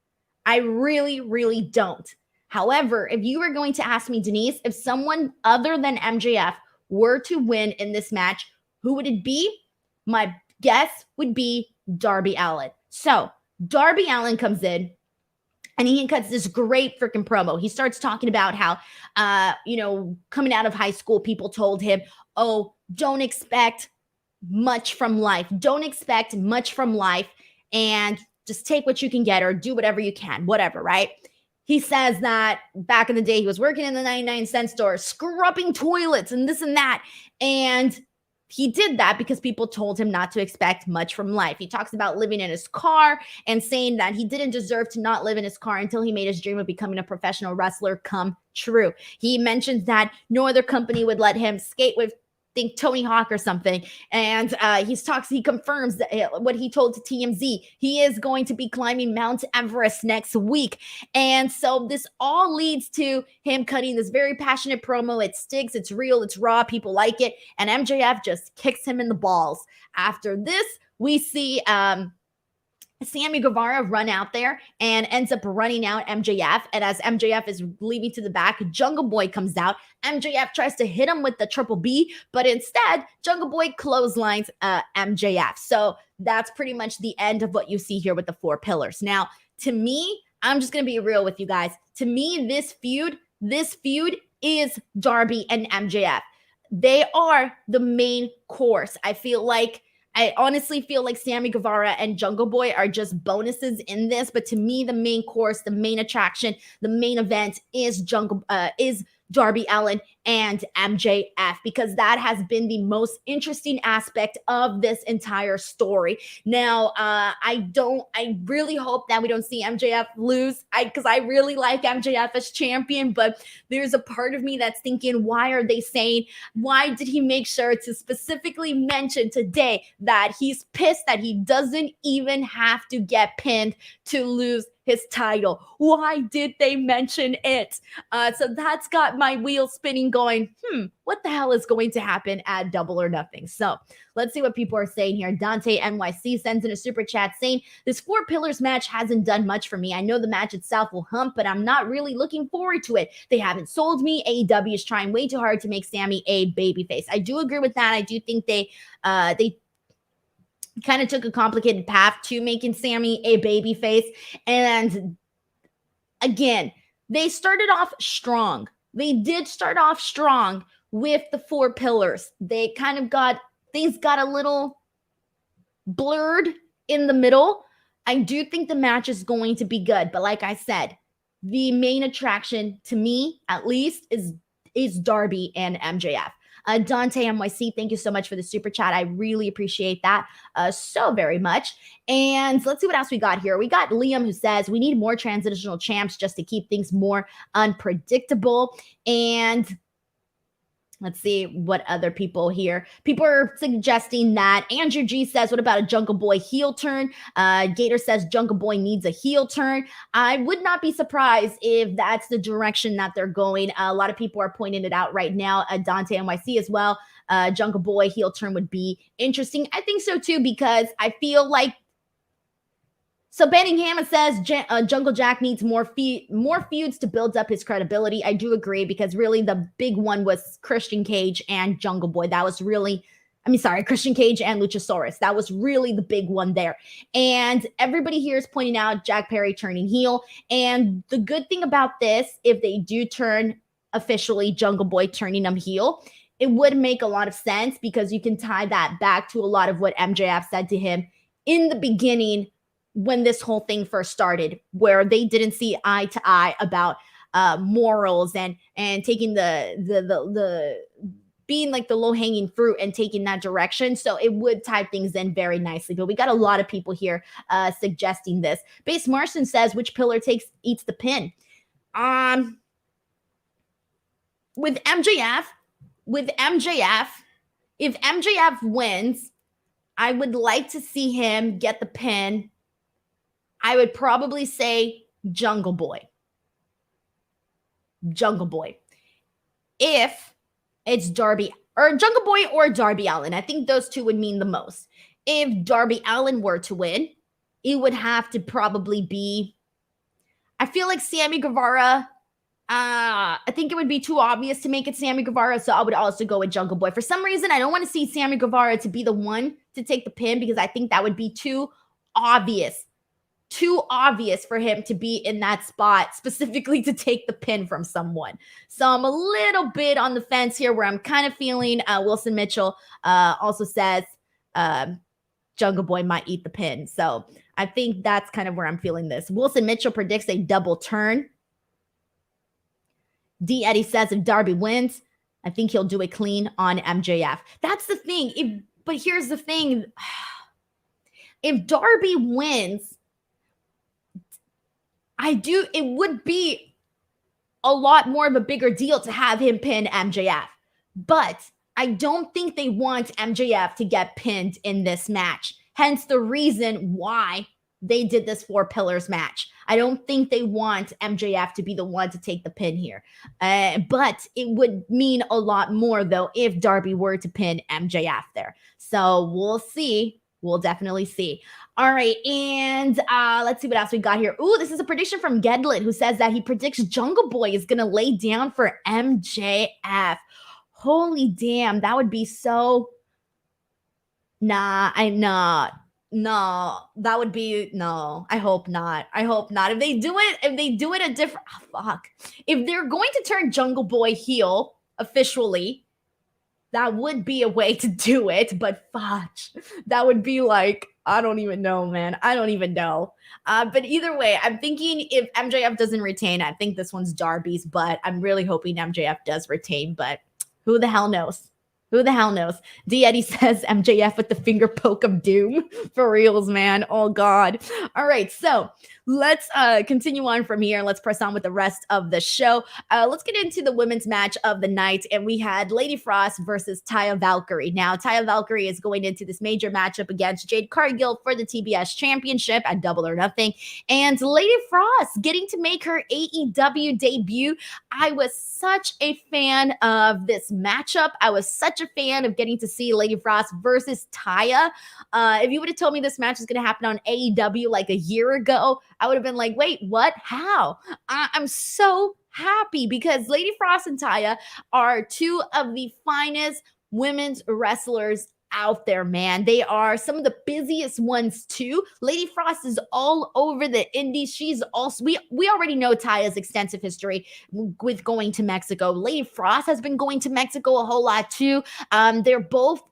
[SPEAKER 2] I really, really don't. However, if you were going to ask me, Denise, if someone other than MJF were to win in this match, who would it be? My guess would be Darby Allin. So Darby Allin comes in and he cuts this great freaking promo. He starts talking about how, coming out of high school, people told him, oh, don't expect much from life. Don't expect much from life and just take what you can get or do whatever you can, whatever, right? He says that back in the day, he was working in the 99-cent store, scrubbing toilets and this and that. And he did that because people told him not to expect much from life. He talks about living in his car and saying that he didn't deserve to not live in his car until he made his dream of becoming a professional wrestler come true. He mentions that no other company would let him skate with Tony Hawk or something. And he confirms that what he told to TMZ, he is going to be climbing Mount Everest next week. And so this all leads to him cutting this very passionate promo. It sticks, it's real, it's raw, people like it. And MJF just kicks him in the balls. After this, we see Sammy Guevara run out there and ends up running out MJF. And as MJF is leaving to the back, Jungle Boy comes out. MJF tries to hit him with the triple B, but instead, Jungle Boy clotheslines MJF. So that's pretty much the end of what you see here with the 4 pillars. Now, to me, I'm just going to be real with you guys. To me, this feud is Darby and MJF. They are the main course. I honestly feel like Sammy Guevara and Jungle Boy are just bonuses in this, but to me, the main course, the main attraction, the main event is Darby Allin and MJF, because that has been the most interesting aspect of this entire story. Now, I really hope that we don't see MJF lose, because I really like MJF as champion, but there's a part of me that's thinking, why did he make sure to specifically mention today that he's pissed that he doesn't even have to get pinned to lose his title. Why did they mention it? So that's got my wheels spinning going, what the hell is going to happen at Double or Nothing? So let's see what people are saying here. Dante NYC sends in a super chat saying, this 4 Pillars match hasn't done much for me. I know the match itself will hump, but I'm not really looking forward to it. They haven't sold me. AEW is trying way too hard to make Sammy a babyface. I do agree with that. I do think they kind of took a complicated path to making Sammy a babyface. And again, they started off strong. They did start off strong with the 4 Pillars. They kind of things got a little blurred in the middle. I do think the match is going to be good. But like I said, the main attraction to me, at least, is Darby and MJF. Dante NYC, thank you so much for the super chat. I really appreciate that so very much. And let's see what else we got here. We got Liam who says, we need more transitional champs just to keep things more unpredictable. And let's see what other people here. People are suggesting that. Andrew G says, what about a Jungle Boy heel turn? Gator says Jungle Boy needs a heel turn. I would not be surprised if that's the direction that they're going. A lot of people are pointing it out right now. Dante NYC as well. Jungle Boy heel turn would be interesting. I think so too, because I feel like so Benningham says Jungle Jack needs more feuds to build up his credibility. I do agree, because really the big one was Christian Cage and Jungle Boy. That was really, Christian Cage and Luchasaurus. That was really the big one there. And everybody here is pointing out Jack Perry turning heel. And the good thing about this, if they do turn officially Jungle Boy turning him heel, it would make a lot of sense, because you can tie that back to a lot of what MJF said to him in the beginning when this whole thing first started, where they didn't see eye to eye about morals and taking the being like the low-hanging fruit and taking that direction. So it would tie things in very nicely. But we got a lot of people here suggesting this. Base Marson says, which pillar eats the pin? With MJF, if MJF wins, I would like to see him get the pin. I would probably say Jungle Boy. Jungle Boy. If it's Darby or Jungle Boy or Darby Allin, I think those two would mean the most. If Darby Allin were to win, it would have to probably be, I feel like Sammy Guevara. I think it would be too obvious to make it Sammy Guevara, so I would also go with Jungle Boy. For some reason, I don't want to see Sammy Guevara to be the one to take the pin, because I think that would be too obvious for him to be in that spot, specifically to take the pin from someone. So I'm a little bit on the fence here, where I'm kind of feeling Wilson Mitchell also says Jungle Boy might eat the pin. So I think that's kind of where I'm feeling this. Wilson Mitchell predicts a double turn. D. Eddie says if Darby wins, I think he'll do it clean on MJF. That's the thing. But here's the thing. If Darby wins, it would be a lot more of a bigger deal to have him pin MJF. But I don't think they want MJF to get pinned in this match. Hence the reason why they did this 4 Pillars match. I don't think they want MJF to be the one to take the pin here. But it would mean a lot more, though, if Darby were to pin MJF there. So we'll see. We'll definitely see. All right, and let's see what else we got here. Ooh, this is a prediction from Gedlit, who says that he predicts Jungle Boy is going to lay down for MJF. Holy damn, that would be so... No, that would be, no, I hope not. If they do it a different, if they're going to turn Jungle Boy heel officially, that would be a way to do it, but that would be like, I don't even know, man. I don't even know. But either way, I'm thinking if MJF doesn't retain, I think this one's Darby's, but I'm really hoping MJF does retain, but who the hell knows? Who the hell knows? D. Eddie says MJF with the finger poke of doom. For reals, man. Oh, God. All right. So let's continue on from here. Let's press on with the rest of the show. Let's get into the women's match of the night. And we had Lady Frost versus Taya Valkyrie. Now, Taya Valkyrie is going into this major matchup against Jade Cargill for the TBS Championship at Double or Nothing. And Lady Frost getting to make her AEW debut. I was such a fan of this matchup. I was such a fan of getting to see Lady Frost versus Taya. If you would have told me this match was going to happen on AEW like a year ago, I would have been like, wait, what? How? I'm so happy because Lady Frost and Taya are two of the finest women's wrestlers out there, man. They are some of the busiest ones too. Lady Frost is all over the indies. She's also, we already know Taya's extensive history with going to Mexico. Lady Frost has been going to Mexico a whole lot too. They're both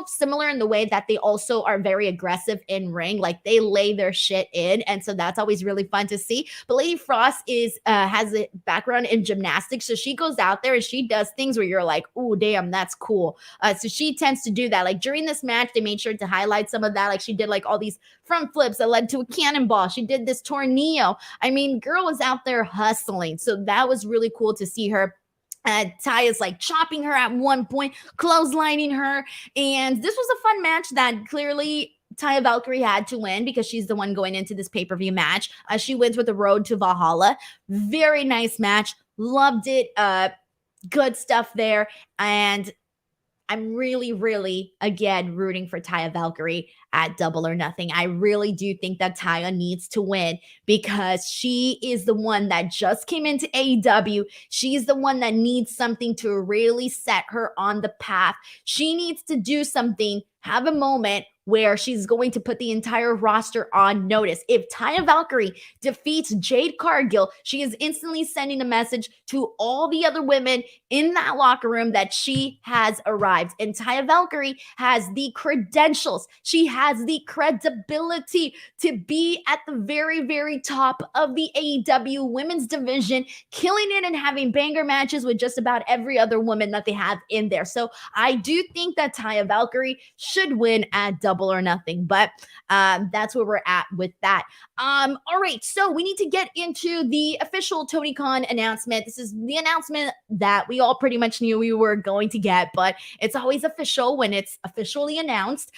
[SPEAKER 2] similar in the way that they also are very aggressive in ring. Like they lay their shit in. And so that's always really fun to see. But Lady Frost has a background in gymnastics. So she goes out there and she does things where you're like, oh, damn, that's cool. So she tends to do that. Like during this match, they made sure to highlight some of that. Like she did like all these front flips that led to a cannonball. She did this tornillo. I mean, girl was out there hustling. So that was really cool to see her. Taya's like chopping her at one point, clotheslining her. And this was a fun match that clearly Taya Valkyrie had to win because she's the one going into this pay-per-view match. She wins with the Road to Valhalla. Very nice match. Loved it. Good stuff there. And I'm really, really, again, rooting for Taya Valkyrie at Double or Nothing. I really do think that Taya needs to win because she is the one that just came into AEW. She's the one that needs something to really set her on the path. She needs to do something, have a moment where she's going to put the entire roster on notice. If Taya Valkyrie defeats Jade Cargill, she is instantly sending a message to all the other women in that locker room that she has arrived. And Taya Valkyrie has the credentials. She has the credibility to be at the very, very top of the AEW women's division, killing it and having banger matches with just about every other woman that they have in there. So I do think that Taya Valkyrie should win at Double or Nothing, but that's where we're at with that. All right, so we need to get into the official Tony Khan announcement. This is the announcement that we all pretty much knew we were going to get, but it's always official when it's officially announced.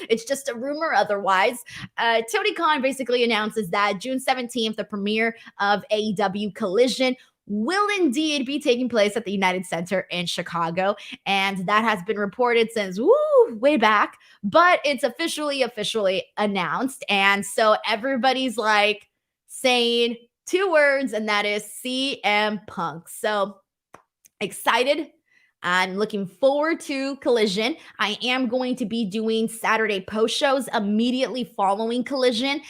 [SPEAKER 2] It's just a rumor otherwise. Tony Khan basically announces that June 17th, the premiere of AEW Collision will indeed be taking place at the United Center in Chicago. And that has been reported since way back, but it's officially announced. And so everybody's like saying two words, and that is CM Punk. So excited. I'm looking forward to Collision. I am going to be doing Saturday post shows immediately following Collision.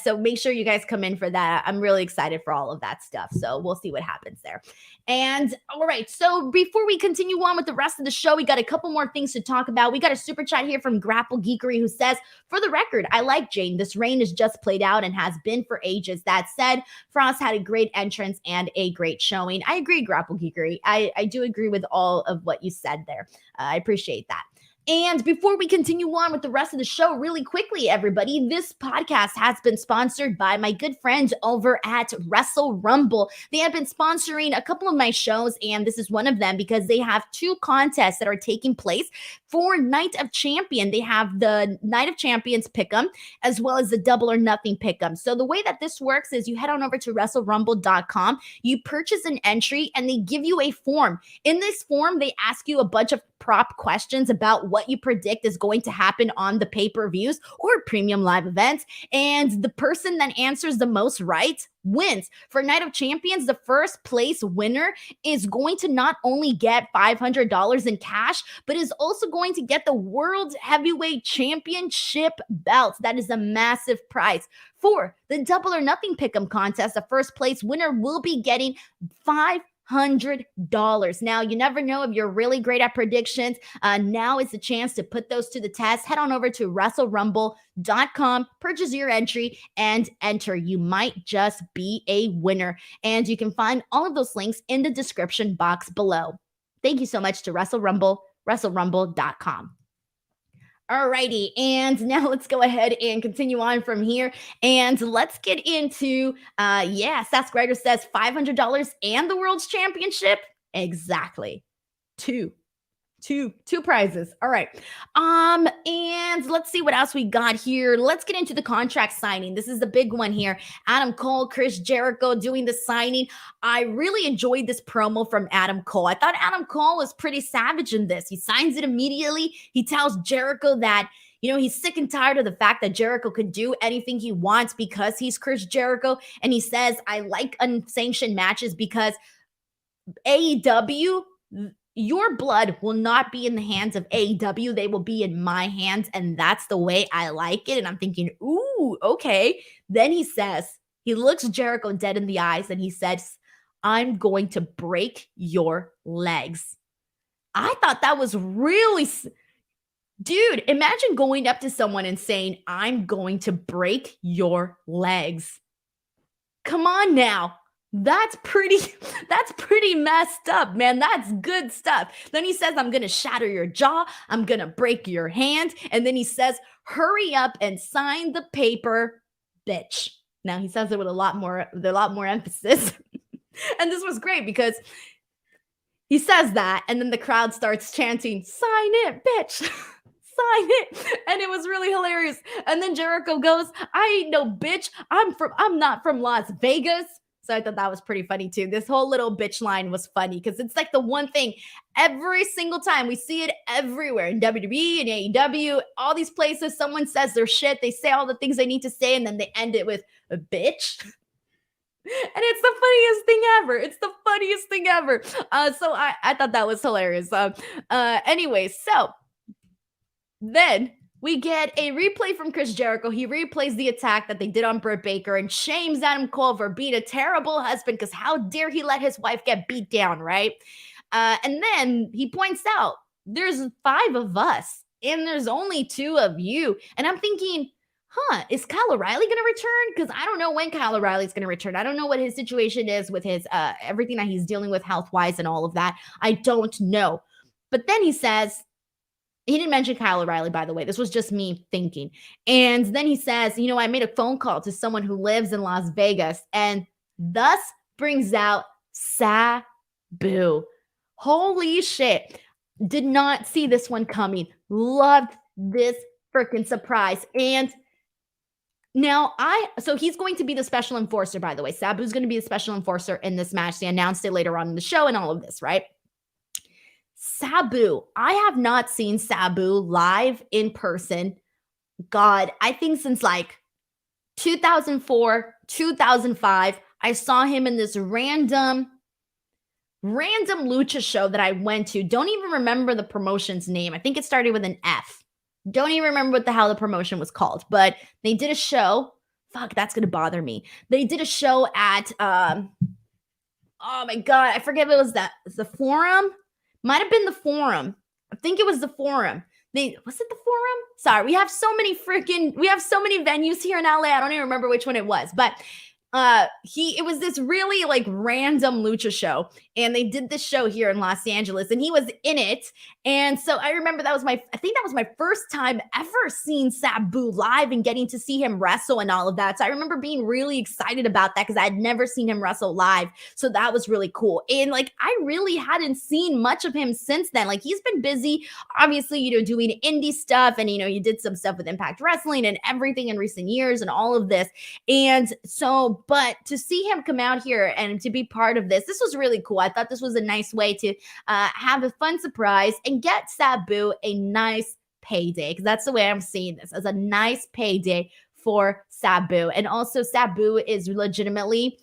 [SPEAKER 2] So make sure you guys come in for that. I'm really excited for all of that stuff. So we'll see what happens there. And all right, so before we continue on with the rest of the show, we got a couple more things to talk about. We got a super chat here from Grapple Geekery who says, for the record, I like Jane. This reign is just played out and has been for ages. That said, Frost had a great entrance and a great showing. I agree, Grapple Geekery. I do agree with all of what you said there. I appreciate that. And before we continue on with the rest of the show, really quickly, everybody, this podcast has been sponsored by my good friends over at Wrestle Rumble. They have been sponsoring a couple of my shows, and this is one of them because they have two contests that are taking place for Night of Champion. They have the Night of Champions Pick'em as well as the Double or Nothing Pick'em. So the way that this works is you head on over to WrestleRumble.com, you purchase an entry, and they give you a form. In this form, they ask you a bunch of prop questions about what you predict is going to happen on the pay-per-views or premium live events. And the person that answers the most right wins. For Night of Champions, the first place winner is going to not only get $500 in cash, but is also going to get the World Heavyweight Championship belt. That is a massive prize. For the Double or Nothing Pick'em contest, the first place winner will be getting $500. Now, you never know if you're really great at predictions. Now is the chance to put those to the test. Head on over to WrestleRumble.com, purchase your entry, and enter. You might just be a winner. And you can find all of those links in the description box below. Thank you so much to Wrestle Rumble, WrestleRumble.com. Alrighty, and now let's go ahead and continue on from here, and let's get into, Seth Gregor says $500 and the World's Championship. Exactly. Two prizes. All right. And let's see what else we got here. Let's get into the contract signing. This is the big one here. Adam Cole, Chris Jericho doing the signing. I really enjoyed this promo from Adam Cole. I thought Adam Cole was pretty savage in this. He signs it immediately. He tells Jericho that he's sick and tired of the fact that Jericho could do anything he wants because he's Chris Jericho. And he says, I like unsanctioned matches because AEW, your blood will not be in the hands of AEW. They will be in my hands, and that's the way I like it. And I'm thinking, ooh, okay. Then he looks Jericho dead in the eyes, and he says, I'm going to break your legs. I thought that was really... Dude, imagine going up to someone and saying, I'm going to break your legs. Come on now. That's pretty messed up, man. That's good stuff. Then he says, I'm going to shatter your jaw. I'm going to break your hand. And then he says, hurry up and sign the paper, bitch. Now he says it with a lot more emphasis. And this was great because he says that, and then the crowd starts chanting, sign it, bitch. Sign it. And it was really hilarious. And then Jericho goes, I ain't no bitch. I'm not from Las Vegas. So I thought that was pretty funny too. This whole little bitch line was funny because it's like the one thing every single time we see it everywhere in WWE and AEW, all these places, someone says their shit. They say all the things they need to say and then they end it with a bitch. And it's the funniest thing ever. It's the funniest thing ever. So I thought that was hilarious. Anyway, so then we get a replay from Chris Jericho. He replays the attack that they did on Britt Baker and shames Adam Cole for being a terrible husband because how dare he let his wife get beat down, right? And then he points out, there's 5 of us and there's only 2 of you. And I'm thinking, is Kyle O'Reilly going to return? Because I don't know when Kyle O'Reilly is going to return. I don't know what his situation is with his everything that he's dealing with health-wise and all of that. I don't know. But then he says, he didn't mention Kyle O'Reilly, by the way. This was just me thinking. And then he says, I made a phone call to someone who lives in Las Vegas and thus brings out SABU. Holy shit. Did not see this one coming. Loved this freaking surprise. And now so he's going to be the special enforcer, by the way. Sabu's going to be the special enforcer in this match. They announced it later on in the show and all of this, right? SABU. I have not seen SABU live in person. God, I think since like 2004, 2005, I saw him in this random lucha show that I went to. Don't even remember the promotion's name. I think it started with an F. Don't even remember what the hell the promotion was called, but they did a show. Fuck, that's going to bother me. They did a show at, oh my God, I forget if it was the Forum. Might have been the Forum. I think it was the Forum. Was it the Forum? Sorry, we have so many venues here in LA. I don't even remember which one it was, but it was this really like random lucha show, and they did this show here in Los Angeles, and he was in it. And so I remember I think that was my first time ever seeing Sabu live and getting to see him wrestle and all of that. So I remember being really excited about that because I had never seen him wrestle live. So that was really cool. And like, I really hadn't seen much of him since then. Like, he's been busy, obviously, doing indie stuff, and, you did some stuff with Impact Wrestling and everything in recent years and all of this. And so, but to see him come out here and to be part of this was really cool. I thought this was a nice way to have a fun surprise and get Sabu a nice payday, because that's the way I'm seeing this, as a nice payday for Sabu. And also, Sabu is legitimately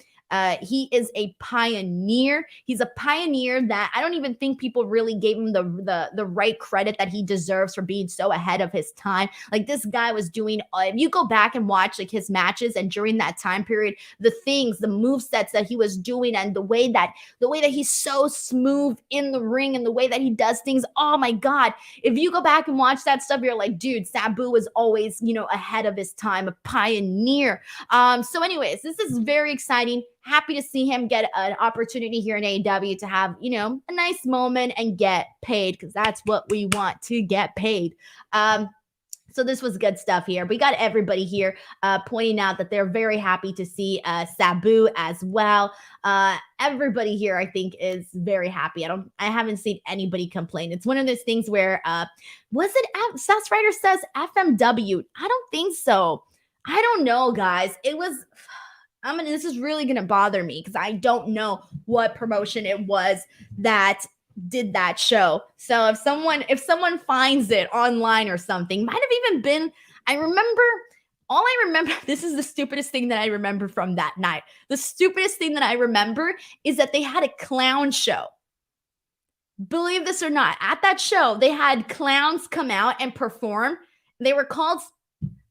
[SPEAKER 2] he is a pioneer. He's a pioneer that I don't even think people really gave him the right credit that he deserves for being so ahead of his time. Like, this guy was doing, if you go back and watch like his matches and during that time period, the movesets that he was doing and the way that he's so smooth in the ring and the way that he does things. Oh my God. If you go back and watch that stuff, you're like, dude, Sabu was always, ahead of his time, a pioneer. So anyways, this is very exciting. Happy to see him get an opportunity here in AEW to have, a nice moment and get paid, because that's what we want, to get paid. So this was good stuff here. We got everybody here pointing out that they're very happy to see SABU as well. Everybody here, I think, is very happy. I haven't seen anybody complain. It's one of those things where was it Sas Ryder says FMW? I don't think so. I don't know, guys. It was. This is really gonna bother me because I don't know what promotion it was that did that show. So if someone finds it online or something, might have even been, I remember, this is the stupidest thing that I remember from that night. The stupidest thing that I remember is that they had a clown show. Believe this or not, at that show, they had clowns come out and perform. They were called,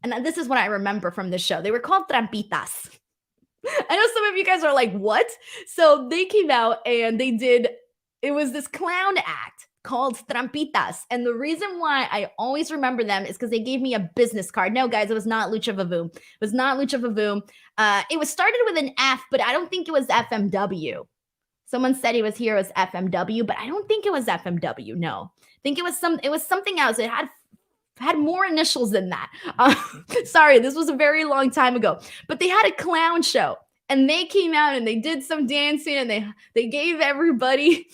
[SPEAKER 2] and this is what I remember from this show, they were called trampitas. I know some of you guys are like, what? So they came out and it was this clown act called Trampitas. And the reason why I always remember them is because they gave me a business card. No, guys, it was not Lucha Vavoom. It was not Lucha Vavoom. It was started with an F, but I don't think it was FMW. Someone said it was here as FMW, but I don't think it was FMW. No, I think it was something else. It had more initials than that. Sorry, this was a very long time ago. But they had a clown show. And they came out and they did some dancing and they gave everybody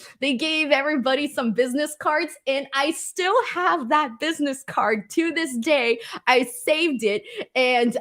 [SPEAKER 2] some business cards. And I still have that business card to this day. I saved it. And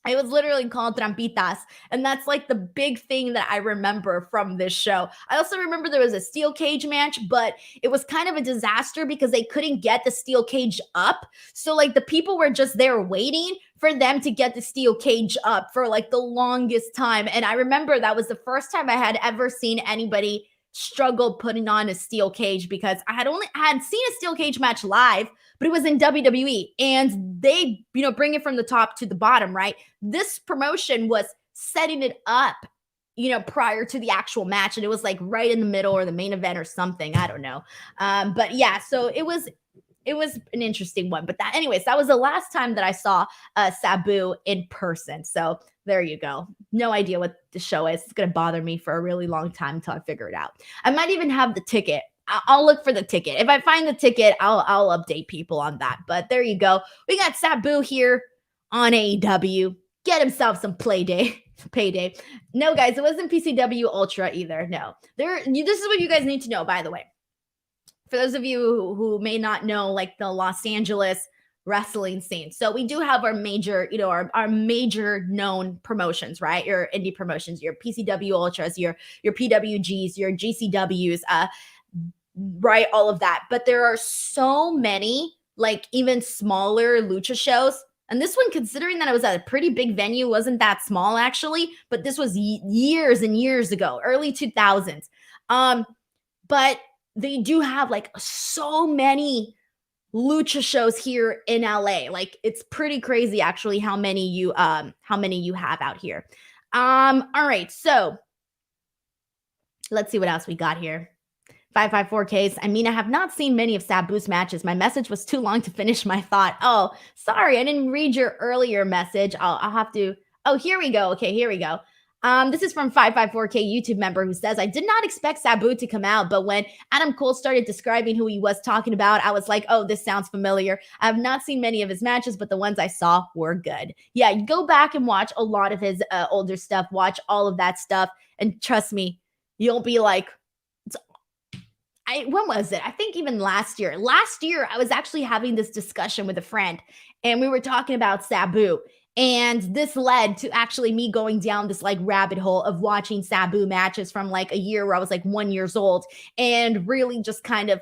[SPEAKER 2] it was literally called Trampitas. And that's like the big thing that I remember from this show. I also remember there was a steel cage match, but it was kind of a disaster because they couldn't get the steel cage up. So like the people were just there waiting for them to get the steel cage up for like the longest time. And I remember that was the first time I had ever seen anybody struggle putting on a steel cage, because I had seen a steel cage match live, but it was in WWE and they, bring it from the top to the bottom, right? This promotion was setting it up, prior to the actual match. And it was like right in the middle or the main event or something. I don't know. But yeah, so it was an interesting one. But anyways, that was the last time that I saw SABU in person. So there you go. No idea what the show is. It's going to bother me for a really long time until I figure it out. I might even have the ticket. I'll look for the ticket. If I find the ticket, I'll update people on that. But there you go. We got SABU here on AEW. Get himself some payday. No, guys, it wasn't PCW Ultra either. No. This is what you guys need to know, by the way. For those of you who may not know, like the Los Angeles wrestling scene. So we do have our major, our major known promotions, right? Your indie promotions, your PCW Ultras, your PWGs, your GCWs, right? All of that. But there are so many, like even smaller lucha shows. And this one, considering that it was at a pretty big venue, wasn't that small actually, but this was years and years ago, early 2000s. But they do have like so many lucha shows here in LA. Like it's pretty crazy actually how many you have out here. All right, so let's see what else we got here. 554Ks. I have not seen many of Sabu's matches. My message was too long to finish my thought. Oh, sorry, I didn't read your earlier message. I'll have to. Oh, here we go. Okay, here we go. This is from 554K YouTube member who says, I did not expect Sabu to come out, but when Adam Cole started describing who he was talking about, I was like, oh, this sounds familiar. I have not seen many of his matches, but the ones I saw were good. Yeah, go back and watch a lot of his older stuff, watch all of that stuff, and trust me, you'll be like, when was it? I think even last year. Last year, I was actually having this discussion with a friend, and we were talking about Sabu. And this led to actually me going down this like rabbit hole of watching Sabu matches from like a year where I was like 1 year old, and really just kind of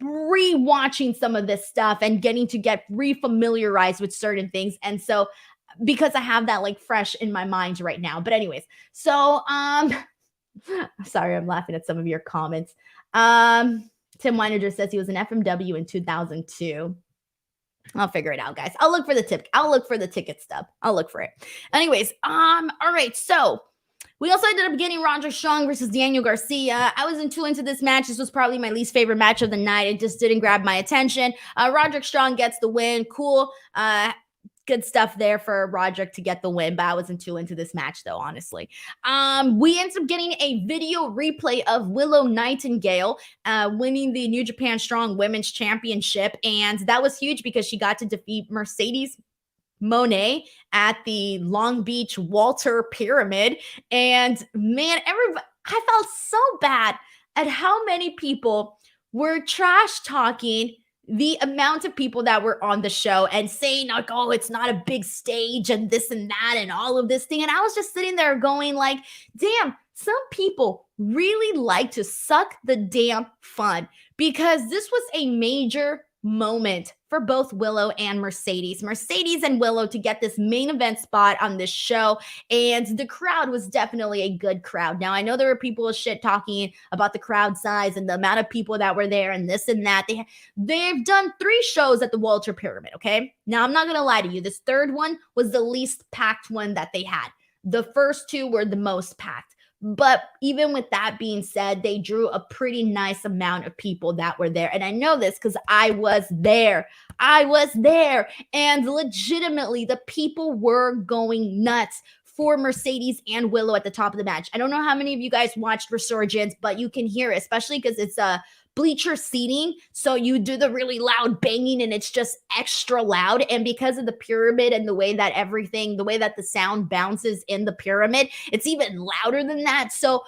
[SPEAKER 2] re-watching some of this stuff and getting to get re-familiarized with certain things. And so because I have that like fresh in my mind right now. But anyways, so sorry, I'm laughing at some of your comments. Tim Weiner says he was an FMW in 2002. I'll figure it out, guys. I'll look for the ticket stub. I'll look for it. Anyways, all right. So we also ended up getting Roderick Strong versus Daniel Garcia. I wasn't too into this match. This was probably my least favorite match of the night. It just didn't grab my attention. Roderick Strong gets the win. Cool. good stuff there for Roderick to get the win, but I wasn't too into this match though, honestly. We ended up getting a video replay of Willow Nightingale winning the New Japan Strong Women's Championship, and that was huge because she got to defeat Mercedes Monet at the Long Beach Walter Pyramid. And man, I felt so bad at how many people were trash talking the amount of people that were on the show and saying like, oh, it's not a big stage and this and that and all of this thing. And I was just sitting there going like, damn, some people really like to suck the damn fun, because this was a major moment for both Willow and Mercedes and Willow to get this main event spot on this show. And the crowd was definitely a good crowd. Now, I know there were people shit talking about the crowd size and the amount of people that were there and this and that. They've done 3 shows at the Walter Pyramid, okay? Now, I'm not going to lie to you. This third one was the least packed one that they had. The first 2 were the most packed. But even with that being said, they drew a pretty nice amount of people that were there. And I know this because I was there. And legitimately, the people were going nuts for Mercedes and Willow at the top of the match. I don't know how many of you guys watched Resurgence, but you can hear it, especially because it's a bleacher seating, so you do the really loud banging and it's just extra loud. And because of the pyramid and the way that the sound bounces in the pyramid, it's even louder than that. So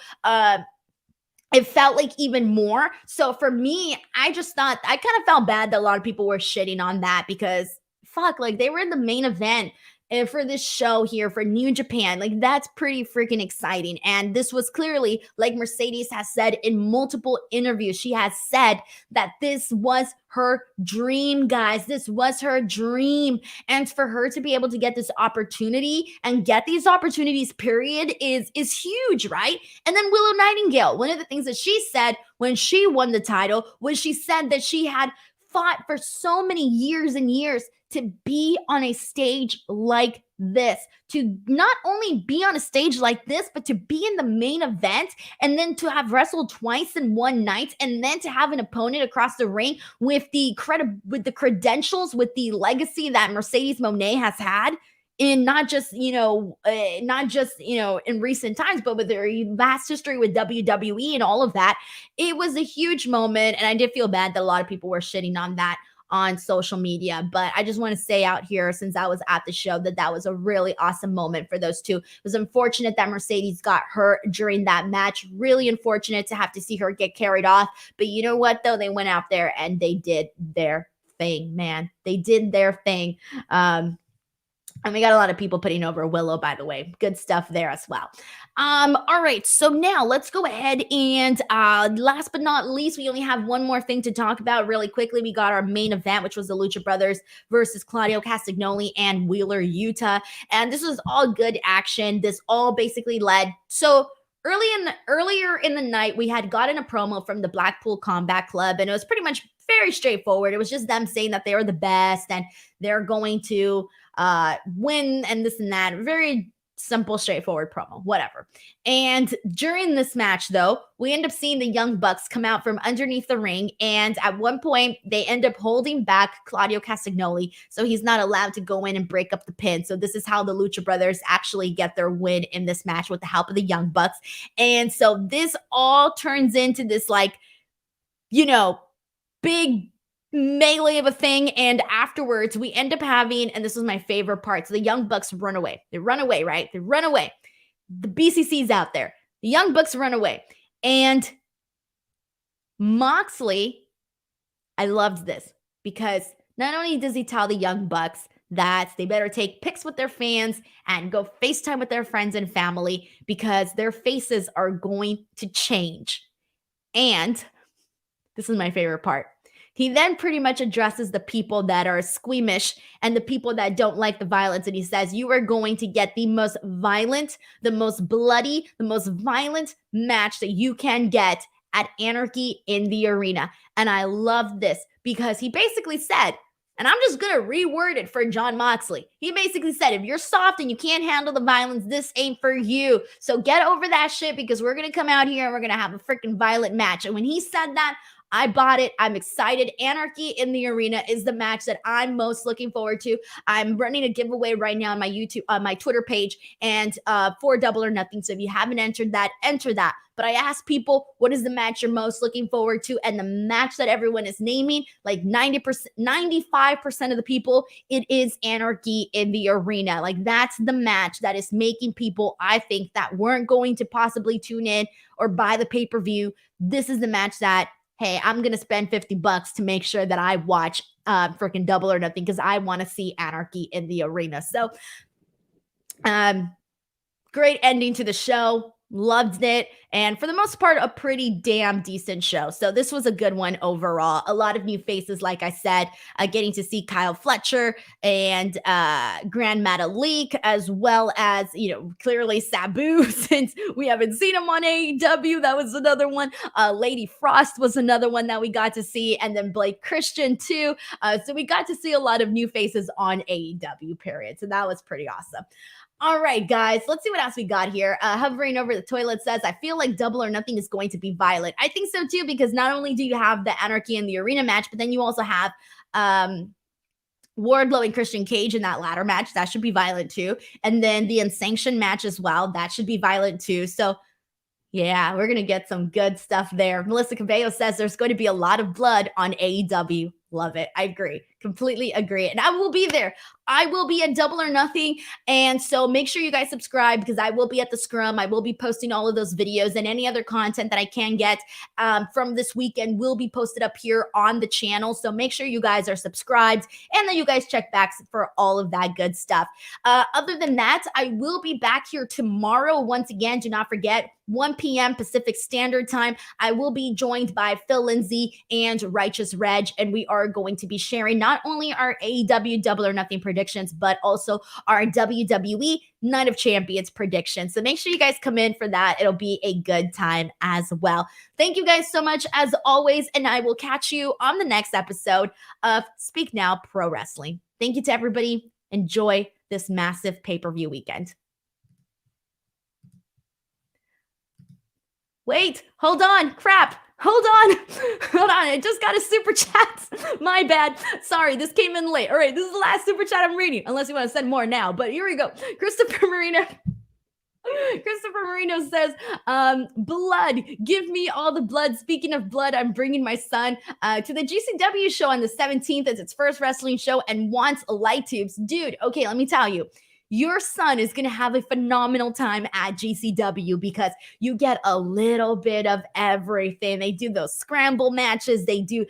[SPEAKER 2] it felt like even more. So for me, I just thought, I kind of felt bad that a lot of people were shitting on that, because fuck, like they were in the main event and for this show here for New Japan. Like that's pretty freaking exciting. And this was clearly, like Mercedes has said in multiple interviews, she has said that this was her dream, guys. This was her dream. And for her to be able to get this opportunity and get these opportunities, period, is huge, right? And then Willow Nightingale, one of the things that she said when she won the title was she said that she had fought for so many years and years to be on a stage like this, to not only be on a stage like this, but to be in the main event, and then to have wrestled twice in one night, and then to have an opponent across the ring with the credentials, with the legacy that Mercedes Moné has had in not just in recent times, but with their vast history with WWE and all of that. It was a huge moment, and I did feel bad that a lot of people were shitting on that on social media. But I just want to say out here, since I was at the show, that was a really awesome moment for those two. It was unfortunate that Mercedes got hurt during that match. Really unfortunate to have to see her get carried off. But you know what, though? They went out there and they did their thing, man. They did their thing. And we got a lot of people putting over Willow, by the way. Good stuff there as well. All right, so now let's go ahead and last but not least, we only have one more thing to talk about really quickly. We got our main event, which was the Lucha Brothers versus Claudio Castagnoli and Wheeler Yuta. And this was all good action. This all basically led. So earlier in the night, we had gotten a promo from the Blackpool Combat Club, and it was pretty much very straightforward. It was just them saying that they were the best and they're going to win and this and that. Very simple, straightforward promo, whatever. And during this match, though, we end up seeing the Young Bucks come out from underneath the ring, and at one point, they end up holding back Claudio Castagnoli, so he's not allowed to go in and break up the pin. So this is how the Lucha Brothers actually get their win in this match, with the help of the Young Bucks. And so this all turns into this, like, big melee of a thing, and afterwards we end up having, and this was my favorite part, so the Young Bucks run away. They run away, right? They run away. The BCC's out there. The Young Bucks run away. And Moxley, I loved this, because not only does he tell the Young Bucks that they better take pics with their fans and go FaceTime with their friends and family, because their faces are going to change. And this is my favorite part. He then pretty much addresses the people that are squeamish and the people that don't like the violence. And he says, you are going to get the most violent, the most bloody, the most violent match that you can get at Anarchy in the Arena. And I love this, because he basically said, and I'm just going to reword it for Jon Moxley. He basically said, if you're soft and you can't handle the violence, this ain't for you. So get over that shit, because we're going to come out here and we're going to have a freaking violent match. And when he said that, I bought it. I'm excited. Anarchy in the Arena is the match that I'm most looking forward to. I'm running a giveaway right now on my YouTube, on my Twitter page, and for Double or Nothing. So if you haven't entered that, enter that. But I asked people, what is the match you're most looking forward to? And the match that everyone is naming, like 90%, 95% of the people, it is Anarchy in the Arena. Like that's the match that is making people, I think, that weren't going to possibly tune in or buy the pay-per-view. This is the match that, hey, I'm going to spend $50 to make sure that I watch freaking Double or Nothing because I want to see Anarchy in the Arena. So, great ending to the show. Loved it. And for the most part, a pretty damn decent show. So this was a good one overall. A lot of new faces, like I said, getting to see Kyle Fletcher and Grand Metalik, as well as, clearly SABU, since we haven't seen him on AEW. That was another one. Lady Frost was another one that we got to see. And then Blake Christian too. So we got to see a lot of new faces on AEW, period. So that was pretty awesome. All right, guys, let's see what else we got here. Hovering over the toilet says, I feel like Double or Nothing is going to be violent. I think so too, because not only do you have the Anarchy in the Arena match, but then you also have Wardlow and Christian Cage in that ladder match. That should be violent too. And then the Unsanctioned match as well. That should be violent too. So yeah, we're going to get some good stuff there. Melissa Cabello says there's going to be a lot of blood on AEW. Love it. I agree. Completely agree. And I will be there. I will be at Double or Nothing. And so make sure you guys subscribe because I will be at the Scrum. I will be posting all of those videos and any other content that I can get from this weekend will be posted up here on the channel. So make sure you guys are subscribed and that you guys check back for all of that good stuff. Other than that, I will be back here tomorrow. Once again, do not forget, 1 p.m. Pacific Standard Time. I will be joined by Phil Lindsay and Righteous Reg, and we are going to be sharing not only our AEW Double or Nothing predictions, but also our WWE Night of Champions predictions. So make sure you guys come in for that. It'll be a good time as well. Thank you guys so much as always, and I will catch you on the next episode of Speak Now Pro Wrestling. Thank you to everybody. Enjoy this massive pay-per-view weekend. Wait, hold on. Crap. Hold on. Hold on. I just got a super chat. My bad. Sorry, this came in late. All right, this is the last super chat I'm reading, unless you want to send more now. But here we go. Christopher Marino says, blood, give me all the blood. Speaking of blood, I'm bringing my son to the GCW show on the 17th as its first wrestling show and wants light tubes. Dude, okay, let me tell you. Your son is going to have a phenomenal time at GCW because you get a little bit of everything. They do those scramble matches. They do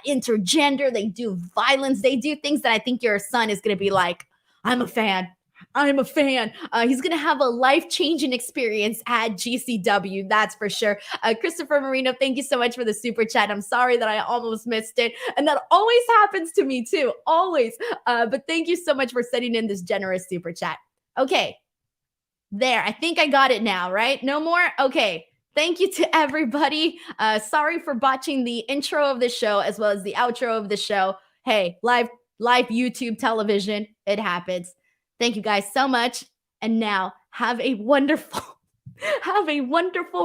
[SPEAKER 2] intergender. They do violence. They do things that I think your son is going to be like, I'm a fan. I'm a fan. He's going to have a life-changing experience at GCW. That's for sure. Christopher Marino, thank you so much for the super chat. I'm sorry that I almost missed it. And that always happens to me too. Always. But thank you so much for sending in this generous super chat. Okay. There. I think I got it now, right? No more? Okay. Thank you to everybody. Sorry for botching the intro of the show as well as the outro of the show. Hey, live YouTube television. It happens. Thank you guys so much. And now have a wonderful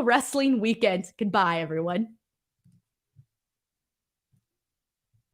[SPEAKER 2] wrestling weekend. Goodbye, everyone.